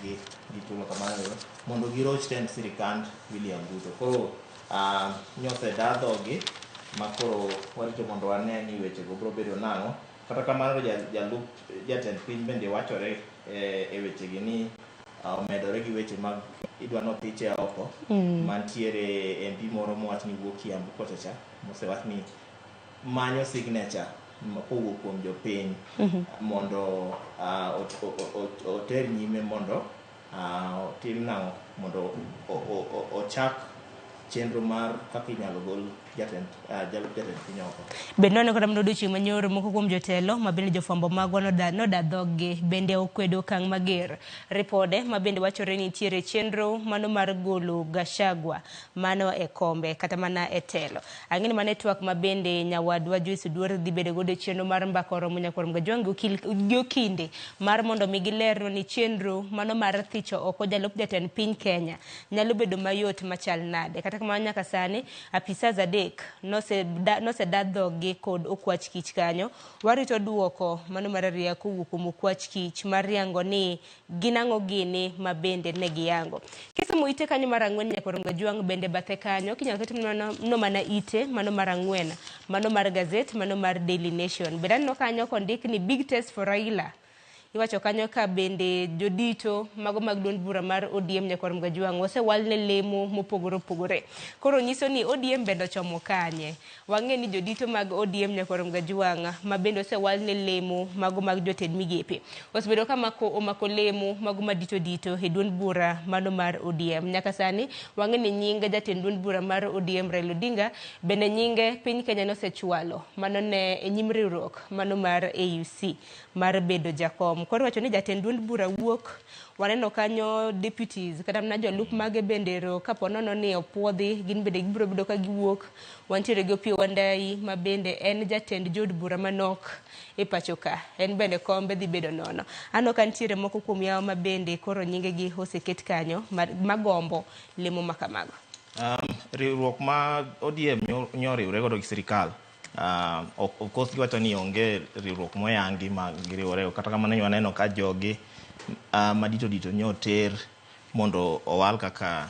[SPEAKER 3] gitulo kamano mondo giroch tend sirikand William Ruto. Koro nyosedad dhogi ma koro warito mondo wane ni weche go biro bedo nang'o. Kata kamano jalup jatend piny bende wachore e weche gi ni omedore gi weche mag idwa nothiche oko mantiere MP moro mowach ni wuok Kiambu kochacha mosewach ni manyo signature kowuok kuom jopiny mondo oter nyime mondo otim nang'o mondo ochak chenro mar kaka inyalo gol jalup jatend piny oko.
[SPEAKER 2] Bende none kod odiochieng' manyoro moko kuom jotelo ma bende jofwambo magwa nodad dhogi bende okwedo okang' mager. Ripode ma bende wachore ni nitiere chenro mano mar golo Gachagua mano e kombe kata mana e telo. Ang'eni mane twak ma bende nyawadwa Joyce Oduor dhi bedo godo chenro mar mbako romo Nyakwar Gajwang gokinde mar mondo mi gilerno ni chenro mano mar thicho oko jalup jatend piny Kenya nyalo bedo mayot machal nade. Kata kamano nyaka sani apisas 3 adek nosedadh dhogi kod okwach kich kanyo. Warito duoko mano mar ariyo kowuok kuom okwach kich mar riango ni ginang'o gini ma bende ne giyango. Kisomo ite kanyo mar ang'wen Nyakoronga Juang bende bathe kanyo kinyalo keto no mana ite mano mar ang'wen, mano mar gazette, mano mar Daily Nation. Bende aneno kanyo kondik ni big test for Raila. Iwacho kanyo ka bende jodito mago mag duond bura mar ODM Nyakoronga Juang osewalne lemo mopogore opogore. Koro nyiso ni ODM bende ochomo kanye. Wang'e ni jodito mag ODM Nyakoronga Juang ma bende osewalne lemo mago mag jotend migepe osebedo ka omako lemo mago madito e duond bura mano mar ODM. Nyaka sani wang'e ni nyinge jatend duond bura mar ODM Raila Odinga bende nyinge piny Kenya nosechwalo mano ne e nyim riwruok mano mar AUC mar bedo jakom. Koro wacho ni jatend duond bura wuok, waneno kanyo deputies kata mana jolup mage bende ro kapo nono ni opuodhi gin bende gibiro bedo ka giwuok. Wantiere gi Opiyo Wandayi ma bende en jatend jod bura manok e pacho ka, en bende kombe dhi bedo nono. Ano kantiere moko kuom yawa ma bende koro nyinge gi oseket kanyo magombo lemo makamago.
[SPEAKER 3] Riwruok ma ODM nyoriwre godo gi sirikal. Of course giwacho ni onge riwruok moyangi ma giriwore, kata kamano waneno ka jogi madito nyoter mondo owal kaka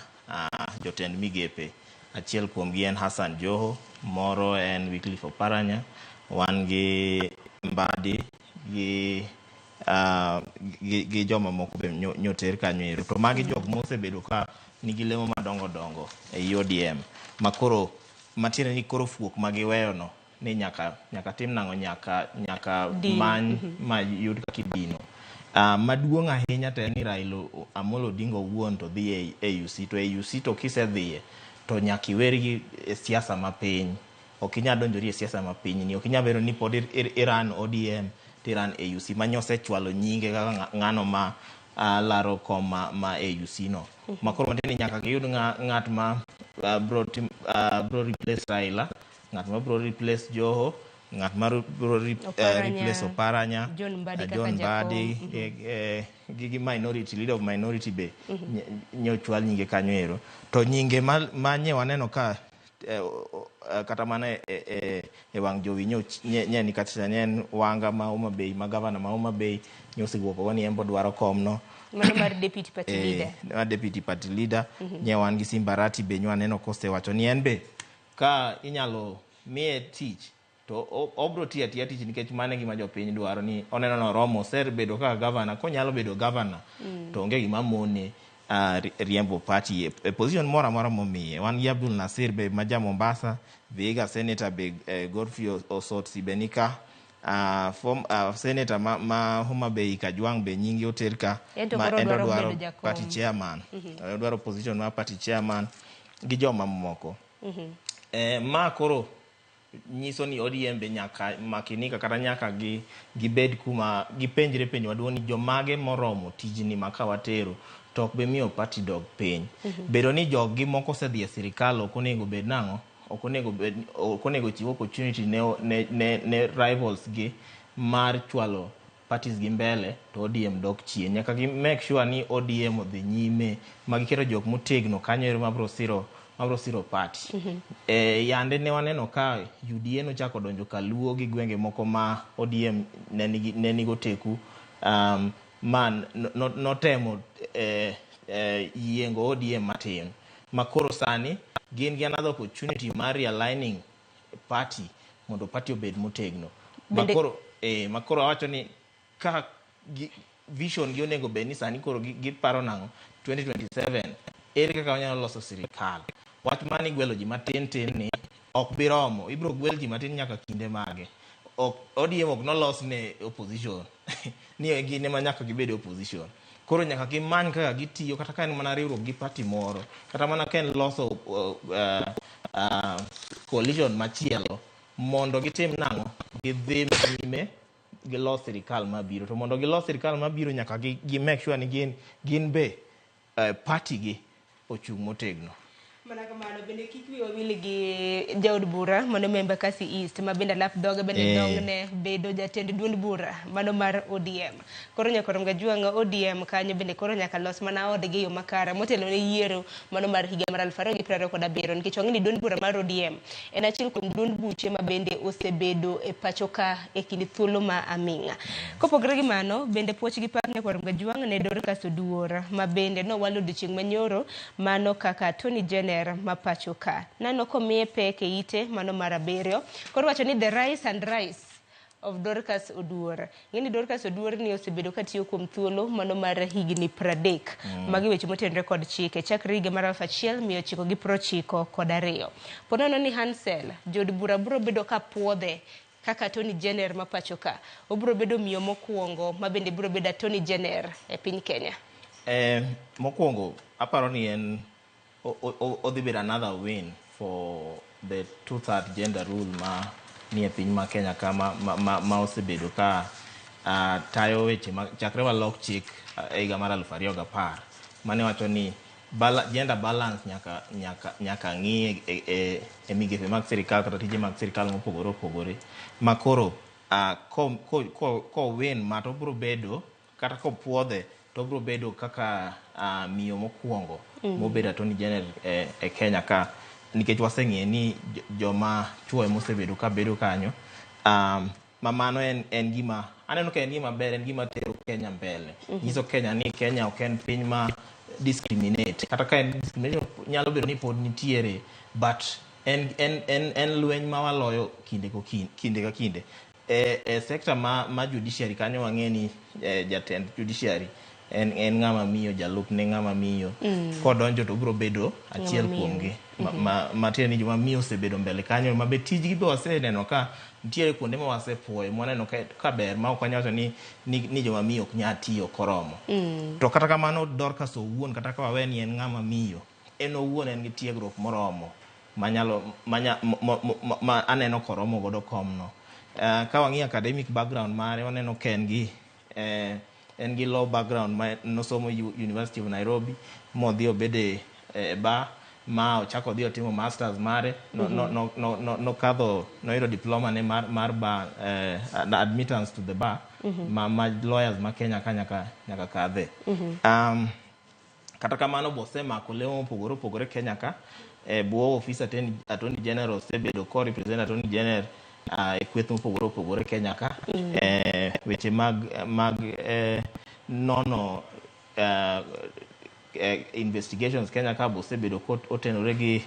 [SPEAKER 3] jotend migepe. Achiel kuom gi en Hassan Joho, moro en Wycliffe Oparanya, wan gi Mbadi gi joma moko be nyoter kanyo. To magi jok mosebedo ka nigi lemo madongo e ODM makoro matiende ni koro fuok magiweyo no ni nyaka tim nang'o nyaka many ma yud kaka idino. Maduong' ahinya to en ni Raila Amolo Odinga owuon to dhi e AUC, to AUC to kisedhiye to nyaka iweri gi siasa mapiny. Ok inyal donjori e siasa mapiny ni, ok inyal bedo ni pod iran ODM tiran AUC manyose chwalo nyinge kaka ng'ano ma laro kom ma AUC no. Makoro ni nyaka giyud ng'at ma bro replace Raila, ng'at ma bro replace Joho, ng'at ma bro replace Oparanya, John Mbadi gi minority leader of minority be nyochwal nyinge kanyo ero. To nyinge manye waneno ka kata mana e wang' jowi nyeni kata nyen Wanga ma Homa Bay, ma gavana ma Homa Bay nyosiguoko wani embo dwaro kom no.
[SPEAKER 2] Mano mar deputy party leader.
[SPEAKER 3] Deputy party leader. Wan gi Simbarati be nwaneno kosewacho ni en be ka inyalo miye tich to obro tiya tich nikech mane gima jopiny dwaro ni oneno no romo ser bedo kaka gavana, konyalo bedo gavana to onge gima mone riembo party e position mora momiye. Wan gi Abdul Nasir be maja Mombasa, Vihiga senator be Godfrey Osot Sibenika, senator ma Homa Bay Kajwang be nyingi oter ka ma endo dwaro party chairman. Dwaro position ma party chairman gi joma moko. Ma koro nyiso ni ODM be nyaka makinika kata nyaka gibed kuma gipenjre penj maduong' ni jomage moromo tijni makawatero to ok be miyo party dog piny. Bedo ni jogi moko osedhi e sirikal ok onego bed nang'o, ok onego chiwo opportunity ne rivals gi mar chwalo parties gi mbele to ODM dok chien. Nyaka gi make sure ni ODM odhi nyime magikero jok motegno kanyo mabro siro party. Yande ne waneno ka UDA nochako donjo Kaluo gi gwenge moko ma ODM ne nigo teku man notemo yiengo ODM matin. Makoro sani gin gi another opportunity mar realigning party mondo party obed motegno. Makoro awacho ni ka vision gi onego bed ni sani koro giparo nang'o 2027 ere kaka wanyalo loso sirikal. Wach mani gwelo ji matin ni ok biromo, ibro gwel ji matin nyaka kinde mage. ODM ok nolos ne opposition ni gine ma nyaka gibede opposition. Koro nyaka gimany kaka gitiyo kata ka en mana riwruok gi party moro kata mana ka en loso coalition machielo mondo gitim nang'o, gidhi nyime gilos sirikal mabiro. To mondo gilos sirikal mabiro nyaka gi make sure ni gin be party gi ochung' motegno.
[SPEAKER 2] Mana kamano bende kikwi wawili gi jaod bura mano member Kasi East ma bende lap doga bende dongne bedo jatend duond bura mano mar ODM. Koro nyakoro mga juanga ODM kanyo bende koro nyaka los mana odgi yo makara motelo ne yiero mano mar higa mar 2027 nikech wang'eni duond bura mar ODM en achiel kuom duond buche ma bende osebedo e pachoka e kind thuolo ma aming'a. Kopogore gi mano bende puoch gi pak nyakoro mga juanga ne Dorcas Oduor ma bende no walo odiochieng' manyoro mano kaka Attorney General ma pachoka nano komiye pek e ite mano mar 7 koro wacho ni the rise and rise of Dorcas Oduor. Ngeni Dorcas Oduor ni osebedo katiyo kuom thuolo mano mar higni 30 magi weche motenre kod chike chakre higa mar 1992. Ponono ni Hansel jod bura bro bedo ka puodhe kaka Attorney General ma pachoka obro bedo miyo mokwongo ma bende bro bedo Attorney General e piny Kenya.
[SPEAKER 3] Mokwongo aparo ni en odhi bedo another win for the 2/3 gender rule ma ni e piny ma Kenya kama ma osebedo ka tayo weche chakre walok chik e higa mar 2010 mane wacho ni gender balance nyaka ng'i e migepe mag sirikal kata tije mag sirikal mopogore opogore makoro ko win ma to bro bedo kata ko puodhe to bro bedo kaka miyo mokwongo mobedo Attorney General e Kenya ka nikech waseng'e ni joma chuo mosebedo ka bedo kanyo mano en gima aneno ka en gima ber, en gima tero Kenya mbele. Nyiso Kenya ni Kenya ok en piny ma discriminate kata ka en discrimination nyalo bedo ni pod nitiere but en lweny ma waloyo kinde ka kinde e sector ma judiciary kanyo wang'e ni jatend judiciary en ng'ama miyo jalup ne ng'ama miyo kodonjo to bro bedo achiel kuomgi matiende ni joma miyo osebedo mbele kanyo ma be tijgi be waseneno ka nitiere kuonde ma wasepuoyo mwaneno ka ber ma ok wanyawacho ni joma miyo ok nya tiyo koromo to kata kamano Dorcas owuon kata ka wawe ni en ng'ama miyo en owuon en gi tiegruok moromo ma aneno koromo godo komno ka wang'i academic background mare waneno ka en gi law background ma nosomo University of Nairobi modhi obede bar ma ochako dhi otimo masters mare nokadho noyudo diploma ne mar bar admittance to the bar ma lawyers ma Kenya ka nyaka kadhe kata kamano bosemako lemo mopogore opogore Kenya ka buo office Attorney General osebedo ko represent Attorney General e kweth mopogore opogore Kenya ka weche mag nono investigations Kenya ka osebedo otenore gi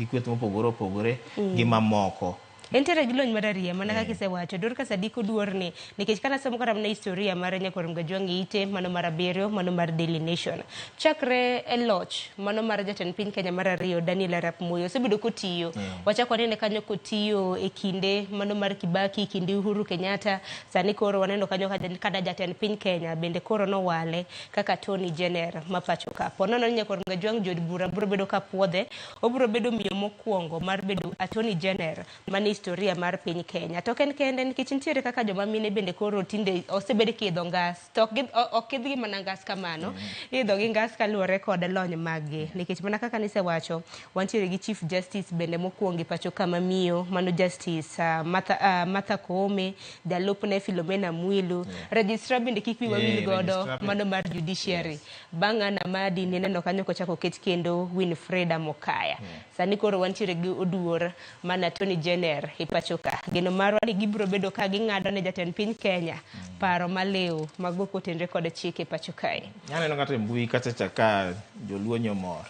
[SPEAKER 3] kweth mopogore opogore gi mamoko.
[SPEAKER 2] Entiere gi lony mararia mana kaka isewacho Dorcas Oduor ni nikech kana somo kata na historia mar nyakoro mga juangi ite mano mar 7 mano mar Daily Nation chakre e loch mano mar jatend piny Kenya mar 2 Daniel Arap Moi osebedo kotiyo wachako nene kanyo kotiyo e kinde mano mar Kibaki kinde Uhuru Kenyatta sani koro waneno kanyo kada jatend piny Kenya bende koro no wale kaka Attorney General ma pachoka ponono nyakoro mga juang jod bura bro bedo ka puodhe obro bedo miyo mokwongo mar bedo Attorney General mani historia mar piny Kenya. Token kende nikech nitiere kaka joma mine bende koro tinde osebed kiidho ngas. To ok idhi mana ngas kamano. Idho gi ngas kaluwore kod lony maggi. Nikech mana kaka nisewacho wantiere gi Chief Justice bende mokwongi pacho kama miyo mano Justice Martha Koome, jalupne Philomena Mwilu, Registrar bende kikwi wawil godo mano mar Judiciary. Banga na madi neno kanyo kochako ket kendo Winfreda Mokaya. Sani koro wantiere gi Oduor mana Attorney General hipachoka geno marwa ni gibro bedo ka ging'ado ne jatend piny Kenya paro maleo mago kotenre kod chike pachokai.
[SPEAKER 3] Aneno kata mbui kata chaka joluo nyomor.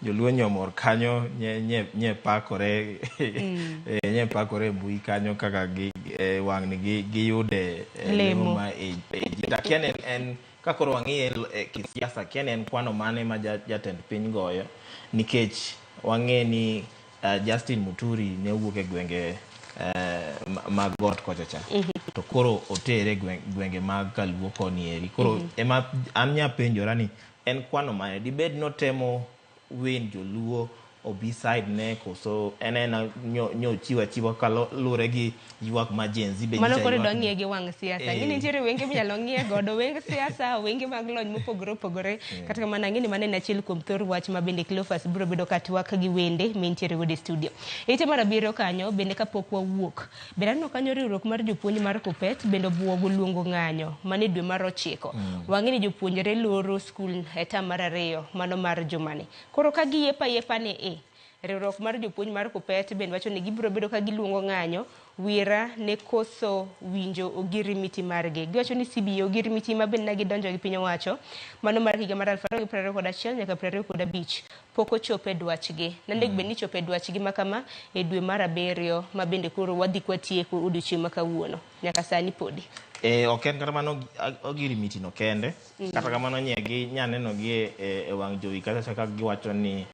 [SPEAKER 3] Joluo nyomor kanyo nye pakore nye pakore mbui kanyo kaka wang'ni giyude lemo ma takiane en kakoro wang'ie kisiasa kiane en kwano mane ma jatend piny goyo nikech wang'e ni Justin Muturi ne wuok e gwenge mag got kochacha to koro otere gwenge mag Kaluo koni eri koro ema anya penjora ni en kwano mane dibed notemo win joluo obi side ne koso enen nyo chiwa kalure gi ywak ma Gen Z be
[SPEAKER 2] mano kore do ng'iye gi wang' siasa ngini nitiere wenge minyalo ng'iye godo wenge siasa wenge mag lony mopogore opogore kata kamano ngini mane achiel kuom thor wach ma bende Cleophas biro bedo ka twak gi wende mintiere go e studio ite mar abiro kanyo bende kapok wawuok bende aneno kanyo riwruok mar jopuonj mar Kuppet bende buogo luongo ng'anyo mane dwe mar 9 wang'ini jopuonjre loro skul e tam mar 2 mano mar jumani koro ka giyepa ne riwruok mar jopuonj mar Kuppet bende wacho ni gibiro bedo ka giluongo ng'anyo wira ne koso winjo ogirimiti margi giwacho ni CBA ogirimiti ma bende gidonjo gi piny owacho mano mar higa mar 2021 nyaka 2025 pok ochope dwachgi nande bende chope dwachgi makama e dwe mar 7 ma bende koro wadhi kwatieko odiochieng' ma kawuono nyaka sani podi
[SPEAKER 3] ok en kata mano ogirimiti no kende kata kamano nyegi nyaneno gi e wang' jowi kata giwacho ni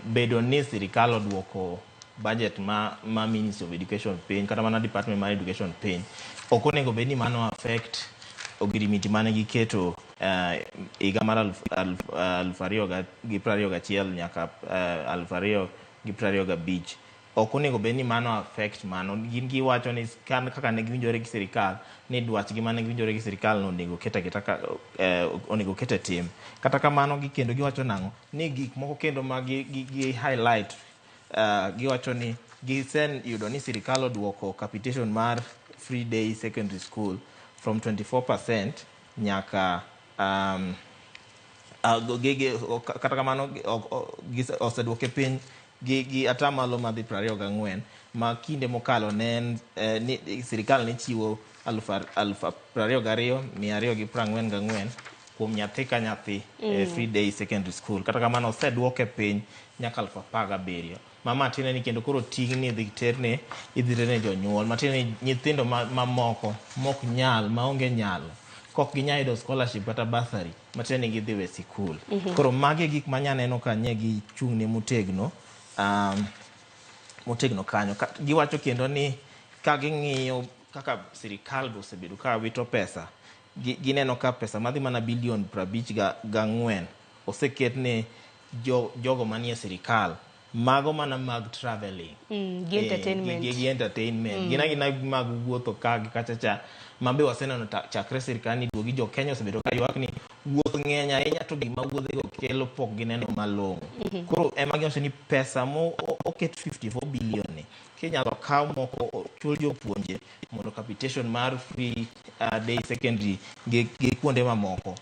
[SPEAKER 3] bedo ni sirikal odwoko budget ma Ministry of Education piny kata mana Department mar Education piny ok onego bed ni mano affect ogirimiti mane giketo higa mar 2021 nyaka 2025 ok onego bed ni mano affect mano gin giwacho ni kaka ne giwinjore gi sirikal ni dwachgi mane giwinjore gi sirikal no onego kete tim kata kamano kendo giwacho nang'o ni gik moko kendo ma gi highlight giwacho ni gisen yudo ni sirikal odwoko capitation mar free day secondary school from 24% nyaka kata kamano osedwoke piny gi atamalo madhi 24 ma kinde mokalo ne sirikal ne chiwo 22,244 kuom nyathi ka nyathi free day secondary school kata kamano osedwoke piny nyaka 17,000 mama tiene ni kendo koro tingni idhi terne jonyuol matine nyithindo mamoko mok nyal maonge nyalo kok ginya yudo scholarship kata bursary matine ni gidhi we sikul koro magi gik manyaneno ka nye gi chung'ne motegno kanyo giwacho kendo ni ka ging'iyo kaka sirikal osebedo ka wito pesa gineno ka pesa madhi mana bilion 54 oseket ne jogo manie sirikal mago mana mag traveling
[SPEAKER 2] gi entertainment
[SPEAKER 3] gina mag wuotho ka gi kachacha mabe waseneno chakre sirikal ni duogi jo Kenya osebedo ka ywak ni wuoth ng'eny ahinya to gima wuodhego kelo pok gineno malong'o koro ema giwacho ni pesa mo oket 54 bilion kinyalo kaw moko chul jopuonje mondo capitation mar free day secondary gi kuonde mamoko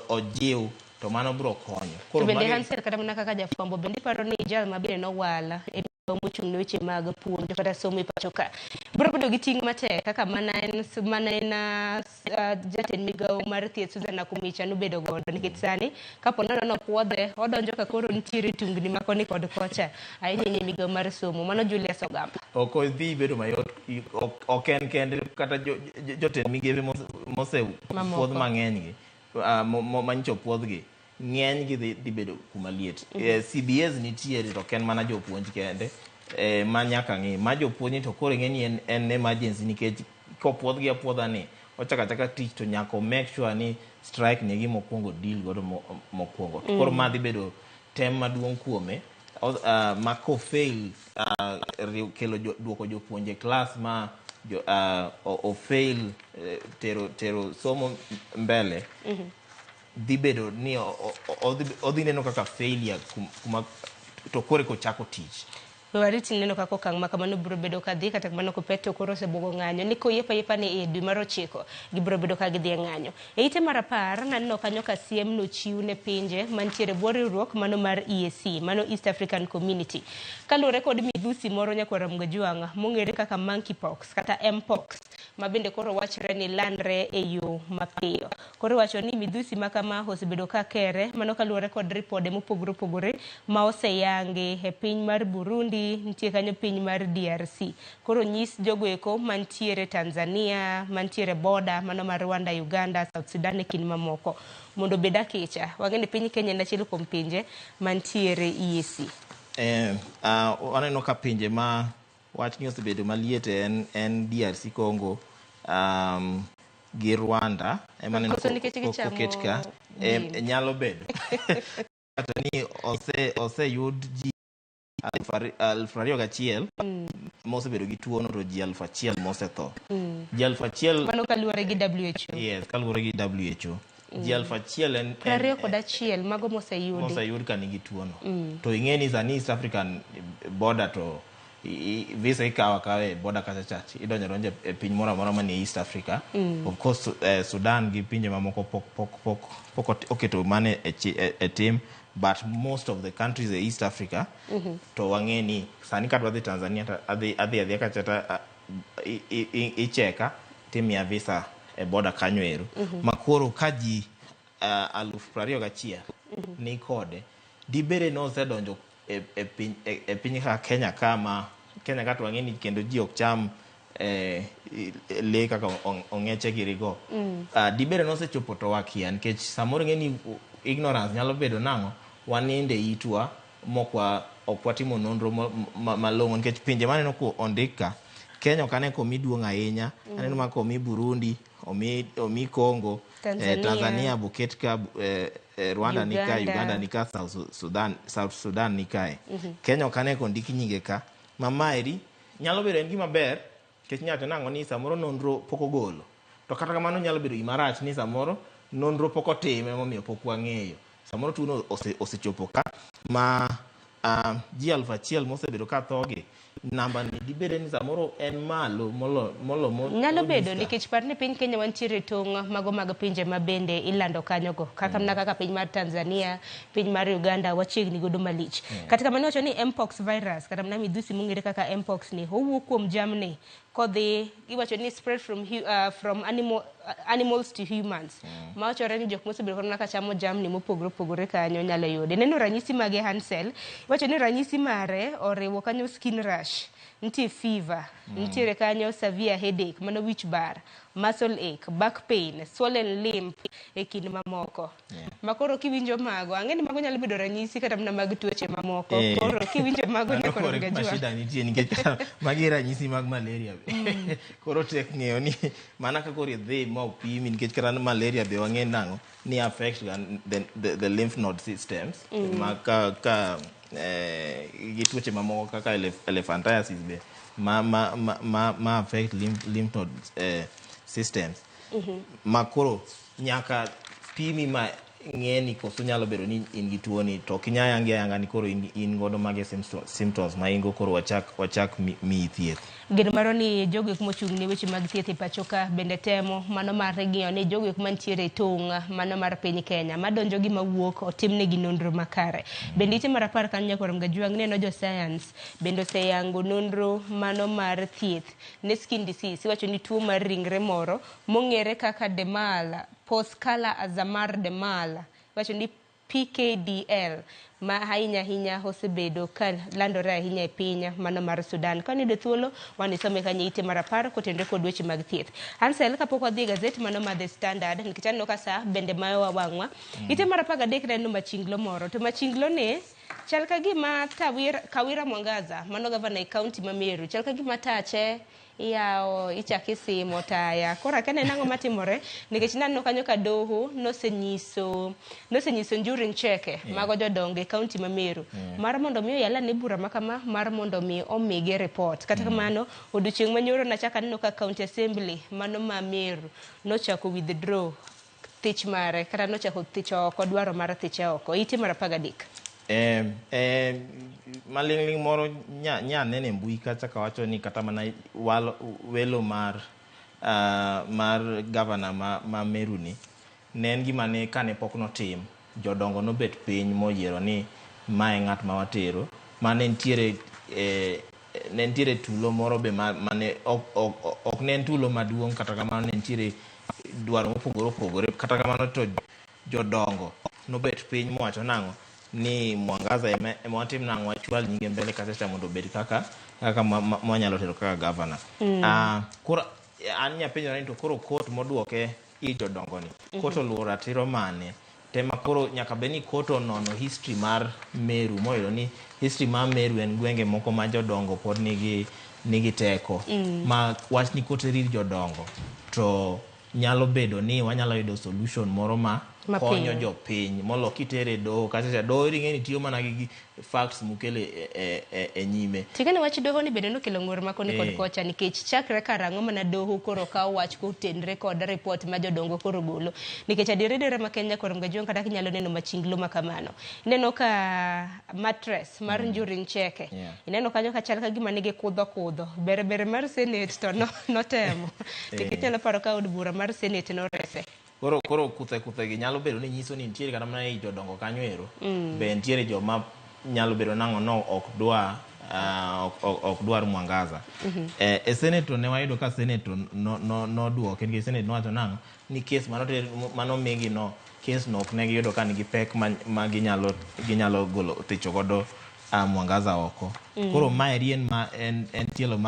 [SPEAKER 3] ojiw to mano biro konyo
[SPEAKER 2] koro bende Hansel kata mana kaka jafwambo bende paro ni jal mabire nowala mochung' ne weche mag puonjo kata somo e pacho ka biro bedo gi ting' matek kaka mana en jatend migawo mar thieth Susan Nakumicha nobedo godo nikech sani kapo nono puodhe odonjo ka koro nitiere tungni ma koni kod kocha ahinya e migawo mar somo mano Julius Ogamba
[SPEAKER 3] ok dhi bedo mayot ok en kende kata jotend migepe puodh mang'eny gi manyicho puodhgi ng'eny gi dhi bedo kuma liet CBS nitiere to ken mana jopuonj kende ma nyaka ng'i ma jopuonj to koro ng'eni en emergency nikech kopuodhgi apuodha ni ochaka tich to nyaka make sure ni strike ne gi mokwongo deal godo mokwongo koro ma dhi bedo tem maduong' kuome ma ko fail kelo duoko jopuonje class ma o fail tero somo mbele dhi bedo ni odhi neno kaka failure kuma to kore ko chako tich
[SPEAKER 2] wariti neno kako kang makamano biro bedo kadhi kata kamano Kuppet koro osebogo ng'anyo ni ko yepa ne dwe mar 9 gibiro bedo ka gidhi ng'anyo ite mar 10 naneno kanyo ka siem no chiw ne pinje mantiere riwruok mano mar EAC mano East African Community kalure kod midhusi moro nyakwara Mgajwanga mong'ere kaka monkeypox kata mpox ma bende koro wachre ni landre e yo mapiyo koro wacho ni midhusi makama osebedo ka kere mano kalure kod ripode mopogore ma oseyangi e piny mar Burundi nitie kanyo piny mar DRC koro nyis jogo eko mantiere Tanzania mantiere boda mano mar Rwanda Uganda South Sudan kin mamoko mondo beda kicha wang'eni piny Kenya na chielo kuom pinje mantiere EAC
[SPEAKER 3] aneno ka pinje ma wach ni osebedo maliet en DRC Congo gi Rwanda ema neno kokechka nyalo bedo kata ni oseyud ji 2021 mosebedo gi tuono to ji 1,000 mosetho. Ji 1,000
[SPEAKER 2] mano kaluwore gi WHO.
[SPEAKER 3] Yes, kaluwore gi WHO. Ji 1,000 en
[SPEAKER 2] 21 mago moseyud
[SPEAKER 3] ka nigi tuono. To ing'e ni sani East African border to visa ikawa kawe border kacha chach idonjo e piny moro amora manie East Africa. Of course Sudan gi pinje mamoko pok oketo mane e tim, but most of the countries e East Africa to wang'e ni sani kadwa dhi Tanzania adhi kacha icheka timia visa e border kanyo ero. Makoro ka ji 21,000 ni kode dibere no osedonjo e piny ka Kenya kama Kenya ka twang'e ni kendo ji ok cham le kaka ong'eche girigo. Dibere no osechopo to wakia nikech samoro ng'e ni ignorance nyalo bedo nang'o waninde itwa mokwa ok watimo nonro malong'o nikech pinje maneno ko ondika Kenya ok ane komi duong' ahinya. Aneno ma komi Burundi, omi Congo, Tanzania buket ka Rwanda nika, Uganda nika, South Sudan nikae. Kenya ok ane kondiki nyinge ka. Mamaeri nyalo bedo en gima ber kech nyato nang'o ni samoro nonro pok ogolo. To kata kamano nyalo bedo gima rach ni samoro nonro pok otime momiyo pok wang'eyo. Samoro tuno osechopo ka ma ji 1,000 mosebedo ka thogi. Namba ni dibede ni samoro en malo molo
[SPEAKER 2] nyalo bedo nikech par ni piny Kenya wantiere tong' mago mag pinje mabende ilando kanyogo kaka piny mar Tanzania, piny mar Uganda wachiegni godo malich. Kata kamano wacho ni mpox virus kata mana midhusi mong'ere kaka mpox ni owuok kuom jamni kodhi iwacho ni spread from animals to humans. Ma wachore ni jok mosebedo kono ka chamo jamni mopogore kanyo nyalo yude. Neno ranyisi mage Hansel, wacho ni ranyisi mare oriwo kanyo skin rash, nitie fever, nitiere kanyo severe headache, mano wich bar, muscle ache, back pain, swollen limb e kind mamoko. Makoro kiwinjo mago, ang'eni mago nyalo bedo ranyisi kata mna mag tuoche mamoko. Koro kiwinjo mago nyako ngajua.
[SPEAKER 3] Mashida nitie nikech magi ranyisi mag malaria. Koro tek ng'eyo ni mana ka koro dhi ma opimi nikech kata malaria be wang'e nang'o ni affect the lymph node systems. Ka gi tuoche mamoko kaka elephantiasis be ma affect lymph node systems. Makoro nyaka pimi ma ng'eni koso nyalo bedo ni in gi tuoni to kinyayangi ni koro in godo mage symptoms ma ingo koro wachak mi thieth.
[SPEAKER 2] Geno maro ni jogo mochung' ne weche mag thieth e pachoka bende temo mano mar ng'iyo ni jogo mantiere tong' mano mar piny Kenya madonjo gi mawuok otimne gi nonro makare. Bende ite mar apar kan nyako rom gajuang neno jo science bende oseyango nonro mano mar thieth ne skin disease iwacho ni tuo mar ringre moro mong'ere kaka Demala Poscala Azamar Demala wacho ni PKDL ma hinya osebedo ka landore ahinya e piny mano mar Sudan. Ka nido thuolo wanisome kanye ite mar apar kotendre kod weche mag thieth. Ansel kapok wadhi gazeti mano ma The Standard nikech aneno ka sa bende mayo wawang'wa. Ite mar 13 neno machinglo moro to machinglo ne chal ka gima Kawira Mwangaza mano gavana e kaunti ma Meru chal ka gima tache yao ichaki simo taya kora kene nango matimore nikech nanno kanyo ka doho nosenyiso Njuri Ncheke mago jodongo e kaunti ma Meru mar mondo miyo yala ne bura makama mar mondo mi omige report kata kamano odiochieng' manyoro nachaka neno ka county assembly mano ma Meru nochako withdraw tich mare kata nochako tich oko dwaro mar tich oko ite mar 13
[SPEAKER 3] malingling moro nya nene mbui kacha kawacho ni kata mana welo mar governor ma Meru ni nen gima ne kane pok notim jodongo no bet piny moyiero ni mae ng'at ma watero mane nentiere tulo moro be mane ok nen tulo maduong' kata kamano nentiere dwaro mopogore kata kamano to jodongo no bet piny mowacho nang'o ni Mwangaza ema watim nang'o wachwal nyinge mbele kacha mondo bed kaka mwanyalo tero kaka governor. Koro an nyapenjo ni to koro court moduoke i jodongo ni court oluwo ratiro mane tema koro nyaka beni court onono history mar Meru moyudo ni history mar Meru en gwenge moko ma jodongo pod nigi teko ma wach ni court rir jodongo to nyalo bedo ni wanyalo yudo solution moro ma
[SPEAKER 2] Mapiyo.
[SPEAKER 3] konyo jopiny molo kitere doho kata doho ring'eni tiyo mana gi facts mukele e nyime.
[SPEAKER 2] Tikane wach doho ni bende nokelo ng'ur makoni kod kocha nikech chakre karang'o mana doho koro kawo wach kotenre kod report ma jodongo koro golo nikech adiere ma Kenya koro mga kata kinyalo neno machinglo makamano. Ineno ka mattress mar Njuri Ncheke. Ineno kanyo ka chal ka gima nigi kudho bere mar Senate to notemo nikech nyalo paro ka od bura mar Senate norese.
[SPEAKER 3] Koro kuthe gi nyalo bedo ni nyiso ni nitiere kata mana ei jodongo kanyo ero be nitiere joma nyalo bedo nang'o no ok dwar mwangaza. E Senate ne wayudo ka Senate noduoke nikech Senate nowacho nang'o ni kes manomigi no kes no ok ne giyudo ka nigi pek ma ginyalo golo thicho godo mwangaza oko. Koro maeri en tielo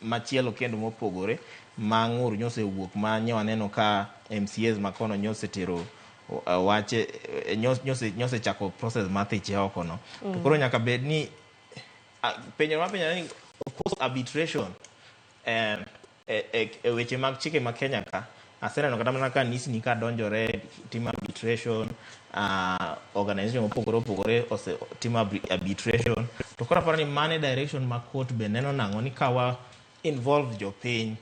[SPEAKER 3] machielo kendo mopogore ma ng'ur nyose wuok ma nyewa neno ka MCAs makono nyose tero wache nyose chako process mathiche oko no. To koro nyaka bed ni penjo ni of course arbitration weche mag chike ma Kenya ka aseneno kata mana ka nisni ka donjore timo arbitration organization mopogore timo arbitration to kora para ni mane direction ma court be neno nang'o ni kawa involve jopiny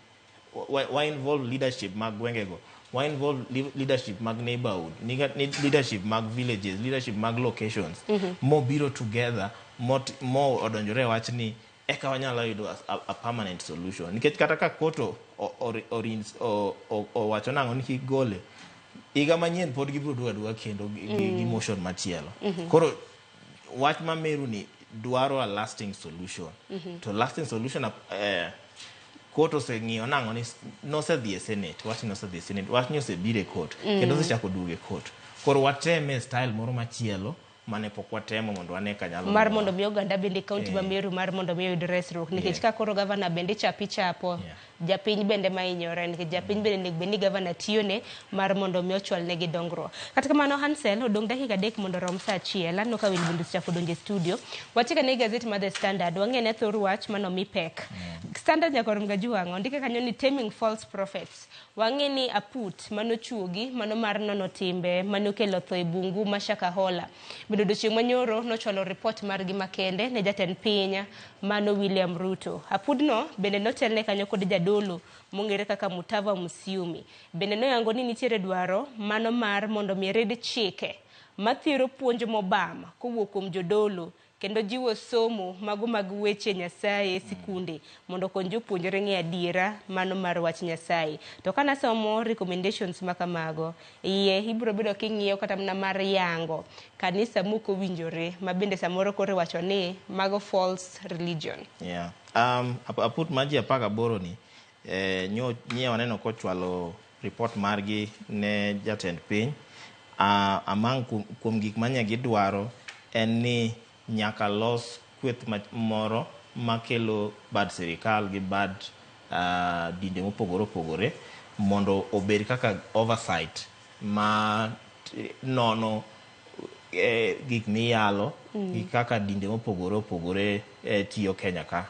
[SPEAKER 3] wa involve leadership mag gwengego wa involve leadership mag neighborhood leadership mag villages leadership mag locations mo biro together mo odonjore wach ni eka wanyalo yudo a permanent solution nikech kata ka koto wacho nang'o ni gole iga manyien pod gibiro dwa kendo gi motion machielo. Koro wach mameru ni dwaro a lasting solution. To lasting solution koto oseng'iyo nang'o ni nosedhi e Senate wach nosedhi e Senate wach nosebiro e court kendo osechako duogo e court. Koro wateme style moro machielo mane pok watemo mondo wane kanyalo
[SPEAKER 2] mar mondo mi oganda bende kaunti ma Meru mar mondo mi oyud resruok nikech ka koro gavana bende chapo japiny bende ma inyore nikech japiny bende ni gavana tiyone mar mondo mi ochwal negi dongruok. Kata kamano Hansel odong dakika 3 mondo rom saa 1 anno ka Will Bundus chako donjo e studio watika ne gazeti mar The Standard wang'ene thor wach mano mi pek Standard nyaka rom gajuang'o ndike kanyo ni taming false prophets wang'eni aput manochuogi mano mar nono timbe manokelo tho e bungu Mashakahola bedo chieng' manyoro nochwalo report margi makende ne jatend piny mano William Ruto. Apudno bende notelne kanyo kod jadolo mong'ere kaka Mutava Musiumi. Bende noyango ni nitiere dwaro mano mar mondo mi red chike mathiro puonj mobam kowuok kuom jodolo kendo jiwo somo mago mag weche Nyasaye sikunde mondo konyo jopuonjre ng'e adiera mano mar wach Nyasaye. To kana somo recommendations makamago ibiro bedo king'iyo kata mana mar yango kanisa moko winjore ma bende samoro kore wacho ni mago false religion.
[SPEAKER 3] Aput maji 18 ni nyewa neno kochwalo report margi ne jatend piny among kuom gik manya gidwaro en ni nyaka los kweth moro makelo bad sirikal gi bad dinde mopogore mondo obed kaka oversight ma nono gik miyalo gi kaka dinde mopogore tiyo Kenya ka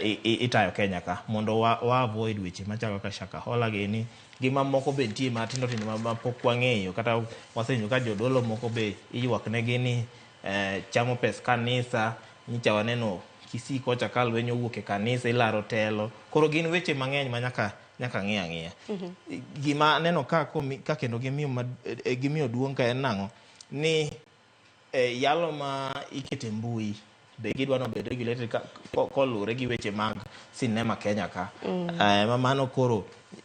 [SPEAKER 3] itayo Kenya ka mondo wa avoid weche machalo kaka Shakahola gini gima moko be nitie matindo ma pok wang'eyo kata wasenyo ka jodolo moko be iywak ne gini chamo pes kanisa nyicha waneno Kisii kocha ka lwenyo wuok e kanisa ilaro telo koro gin weche mang'eny ma nyaka ng'e gima neno ka kendo gimiyo duong' ka en nang'o ni yalo ma ikete mbui be gidwa no bed regulated kolure gi weche mag sinema Kenya ka mano koro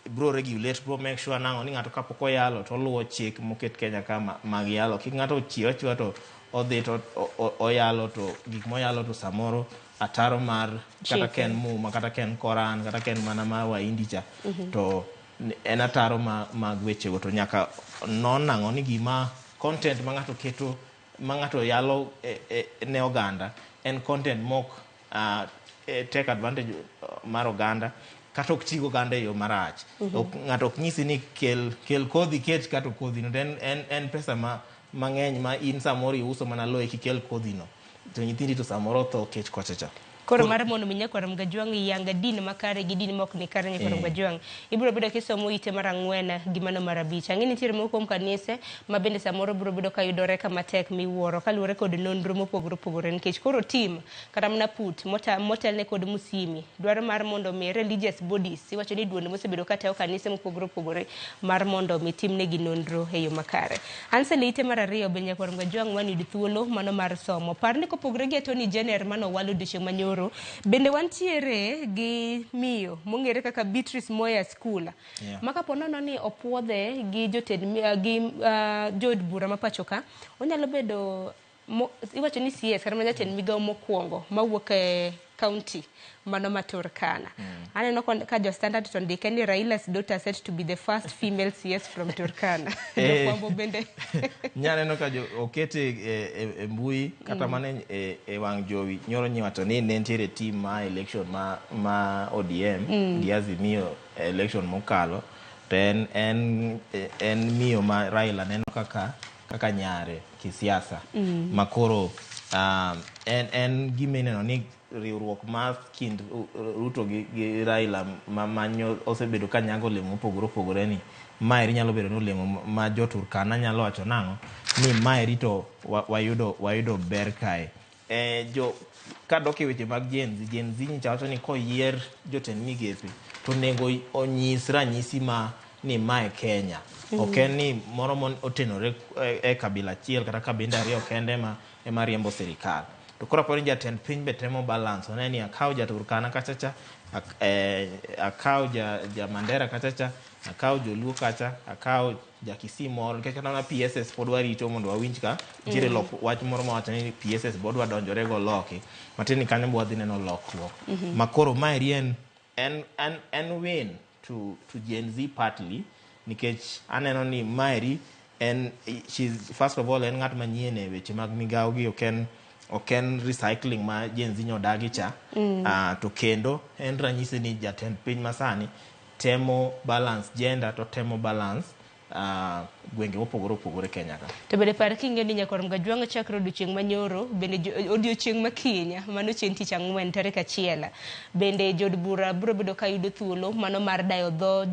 [SPEAKER 3] bro regulate bro make sure nang'o ni ng'ato kapok oyalo to luwo chik moket Kenya ka mag yalo kik ng'ato chiwa to odhi to oyalo to gik moyalo to samoro ataro mar kata ken muma kata ken Koran kata ken mana ma waindi cha to en ataro mag weche go to nyaka non nang'o ni gima content ma ng'ato keto ma ng'ato yalo ne oganda en content mok take advantage mar oganda kata ok tigo oganda yo marach ng'ato ok nyisi ni kel kodhi ket kata kodhi no en pesa mang'eny ma in samoro iuso mana loe kikel kodhi no to nyithindi to samoro tho kech kochacha
[SPEAKER 2] Koro mar mondo minya kwaram gajwang yanga din makare gi din mok ni kare ni kwaram gajwang ibiro bedo kisomo ite mar 4 gi mano mar 5 ang'ini tiere moko kuom kanise ma bende samoro biro bedo kayudore kama tek miwuoro kaluwore kod nonro mopogore opogore nikech koro tim kata mana put motelne kod musimi dwaro mar mondo mi religious bodies iwacho ni duonde mosebedo kateo kanise mopogore opogore mar mondo mi timne gi nonro e yo makare. Ansel ite mar 2 bende kwaram gajwang wan yud thuolo mano mar somo par ni kopogore gi Attorney General mano walo odiochieng' manyo bende wantiere gi miyo mongere kaka Beatrice Moya School maka ponono ni opuodhe gi jotend gi jod bura mapachoka onyalo bedo iwacho ni CS kata jatend migawo mokwongo mawuok e county mano ma Turkana. Aneno ka jo standard to ndike ni Raila's daughter set to be the first female CS from Turkana. Jokwambo bende.
[SPEAKER 3] Nyaneno ka okete e mbui kata mane e wang' jowi nyoro nyiwacho ni nentiere team ma election ma ODM Diazimio election mokalo to en miyo ma Raila neno kaka nyare kisiasa makoro en gimeneno ni riwruok ma kind Ruto gi Raila manyo osebedo ka nyago olemo mopogore opogore ni maeri nyalo bedo olemo ma jo Turkana nyalo wacho nang'o ni maeri to wayudo ber kae jo kadok e weche mag Gen Z nyicha wacho ni koyier jotend migepe to nego onyis ranyisi ma ni mae Kenya ok en ni moro otenore e kabila achiel kata kabinde ariyo kende ema riembo sirikal. To koro poni jatend piny be temo balance one ni akaw ja Turkana kachacha akaw ja Mandera kachacha akaw joluo kacha akaw ja Kisii moro nikech kana PSS pod warito mondo wawinj ka nitiere wach moro ma wacho ni PSS bod wadonjore go loki matini kanyo bo wadhi neno lokruok makoro maeri en win to Gen Z partly nikech aneno ni maeri first of all en ng'at manyien e weche mag migawo gi oken recycling ma Gen Z nyodagi cha to kendo en ranyisi ni jatend piny masani temo balance gender to temo balance gwenge mopogore opogore Kenya ka.
[SPEAKER 2] To bende par kinge ni nyakwaram gajwang chakro odiochieng' manyoro bende odiochieng' makinya mano chieng' tich ang'wen tarik 1 bende jod bura biro bedo ka yudo thuolo mano mar dayo dho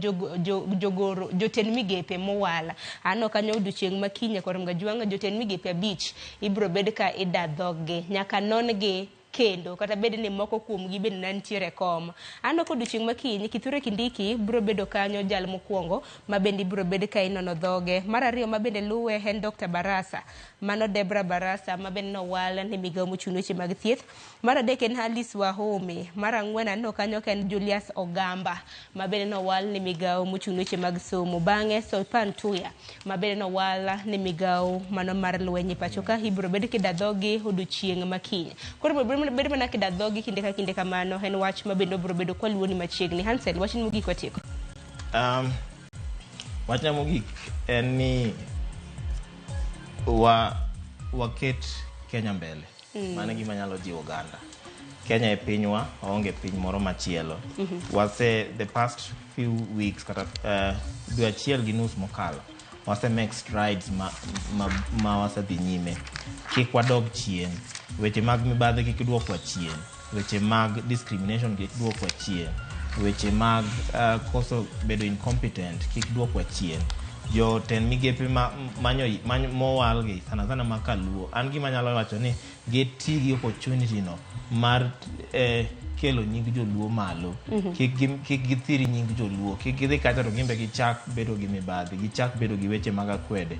[SPEAKER 2] jogoro jotend migepe mowala ano kanyo odiochieng' makinya kwaram gajwang jotend migepe 5 ibiro bed ka ida dhoge nyaka non gi kendo kata bed ni moko kuom gi bende nantiere kom ano kod odiochieng' makinyi Kithure Kindiki biro bedo kanyo jal mokwongo ma bende biro bed ka inono dhoge mar 2 ma bende luwe en Dr. Barasa mano Debra Barasa ma bende nowal ni migawo mochung' weche mag thieth mar 3 en Alice Wahome mar 4 aneno kanyo ken Julius Ogamba ma bende nowal ni migawo mochung' weche mag somo bang'e Soipan Tuya ma bende nowal ni migawo mano mar lwenye pachoka ibiro bed kida dhoge odiochieng' makinya koro bedo mana kida dhogi kinde ka kinde kamano en wach ma bende biro bedo kwaluo ni machiegni. Hansel wach ni mogik watieko
[SPEAKER 3] wach na mogik en ni waket Kenya mbele mano gima nyalo jiwo oganda. Kenya e pinywa onge piny moro machielo wase the past few weeks kata dwe achiel gi nus mokalo wase make strides ma wasedhi nyime kik wadog chien weche mag mibadhi kik duokwa chien weche mag discrimination kik duokwa chien weche mag koso bedo incompetent kik duokwa chien jotend migepe mowal gi sana makaluo an gima nyalo wacho ni giti gi opportunity no mar kelo nying joluo malo kik githiri nying joluo kik gidhi kacha to gimbe gichak bedo gi mibadhi gichak bedo gi weche mag akwede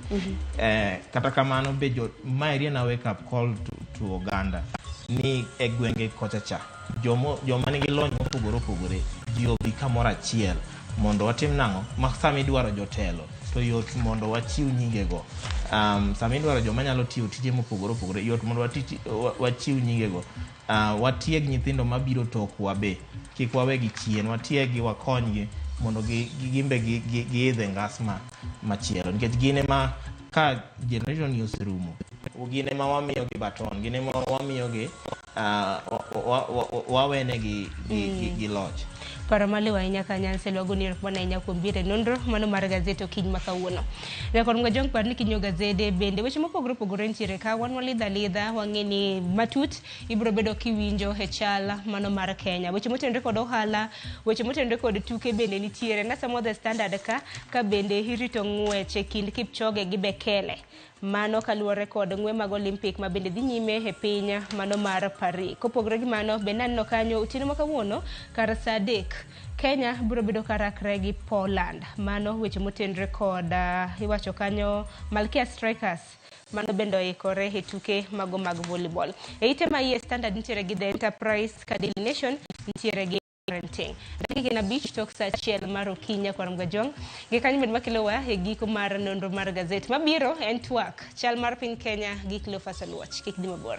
[SPEAKER 3] kata kamano be maeri na wake up call to oganda ni e gwenge kochacha joma nigi lony mopogore opogore ji obi kamoro achiel mondo watim nang'o ma sami dwaro jotelo to yot mondo wachiw nyingego sami dwaro joma nyalo tiyo tije mopogore opogore yot mondo wachiw nyingego watieg nyithindo mabiro tokwa be kik wawegi chien watiegi wakonygi mondo gimbe giidhe ngas machielo nikech gine ma ka generation oserumo gine ma wamiyo gi baton gine ma wamiyo gi wawene gi loch
[SPEAKER 2] paramale wa inya kanyan selo gonir bana inya kumbire nondro mano mar gazeto kiny makawuono rekod mga jong par ni kinyo gazede bende weche mopogore opogore ntiere ka wan walidha wang'eni matut ibro bedo kiwinjo e chal mano mar Kenya weche motenore kod ohala weche motenore kod tuke bende nitiere na samo the standard ka bende hirito ng'weche kind Kipchoge gi Bekele mano kaluwore kod ng'we mag Olympic ma bende dhi nyime e piny mano mar Paris. Kopogore gi mano bende aneno kanyo otieno makawuono kar saa 3 Kenya biro bedo karakre gi Poland. Mano weche motenore kod iwacho kanyo Malkia Strikers mano bende oikore e tuke mago mag volleyball. E ite ma iye standard nitiere gi The Enterprise ka Daily Nation nitiere gi parenting. Dakika na beach talk sa chiel mar okinya kwa Mgajong. Gi kanyo med makilowa e giko mar nonro mar gazet. Mabiro en twak. Chal mar piny Kenya gi Cleophas Aluoch. Kik di mabor.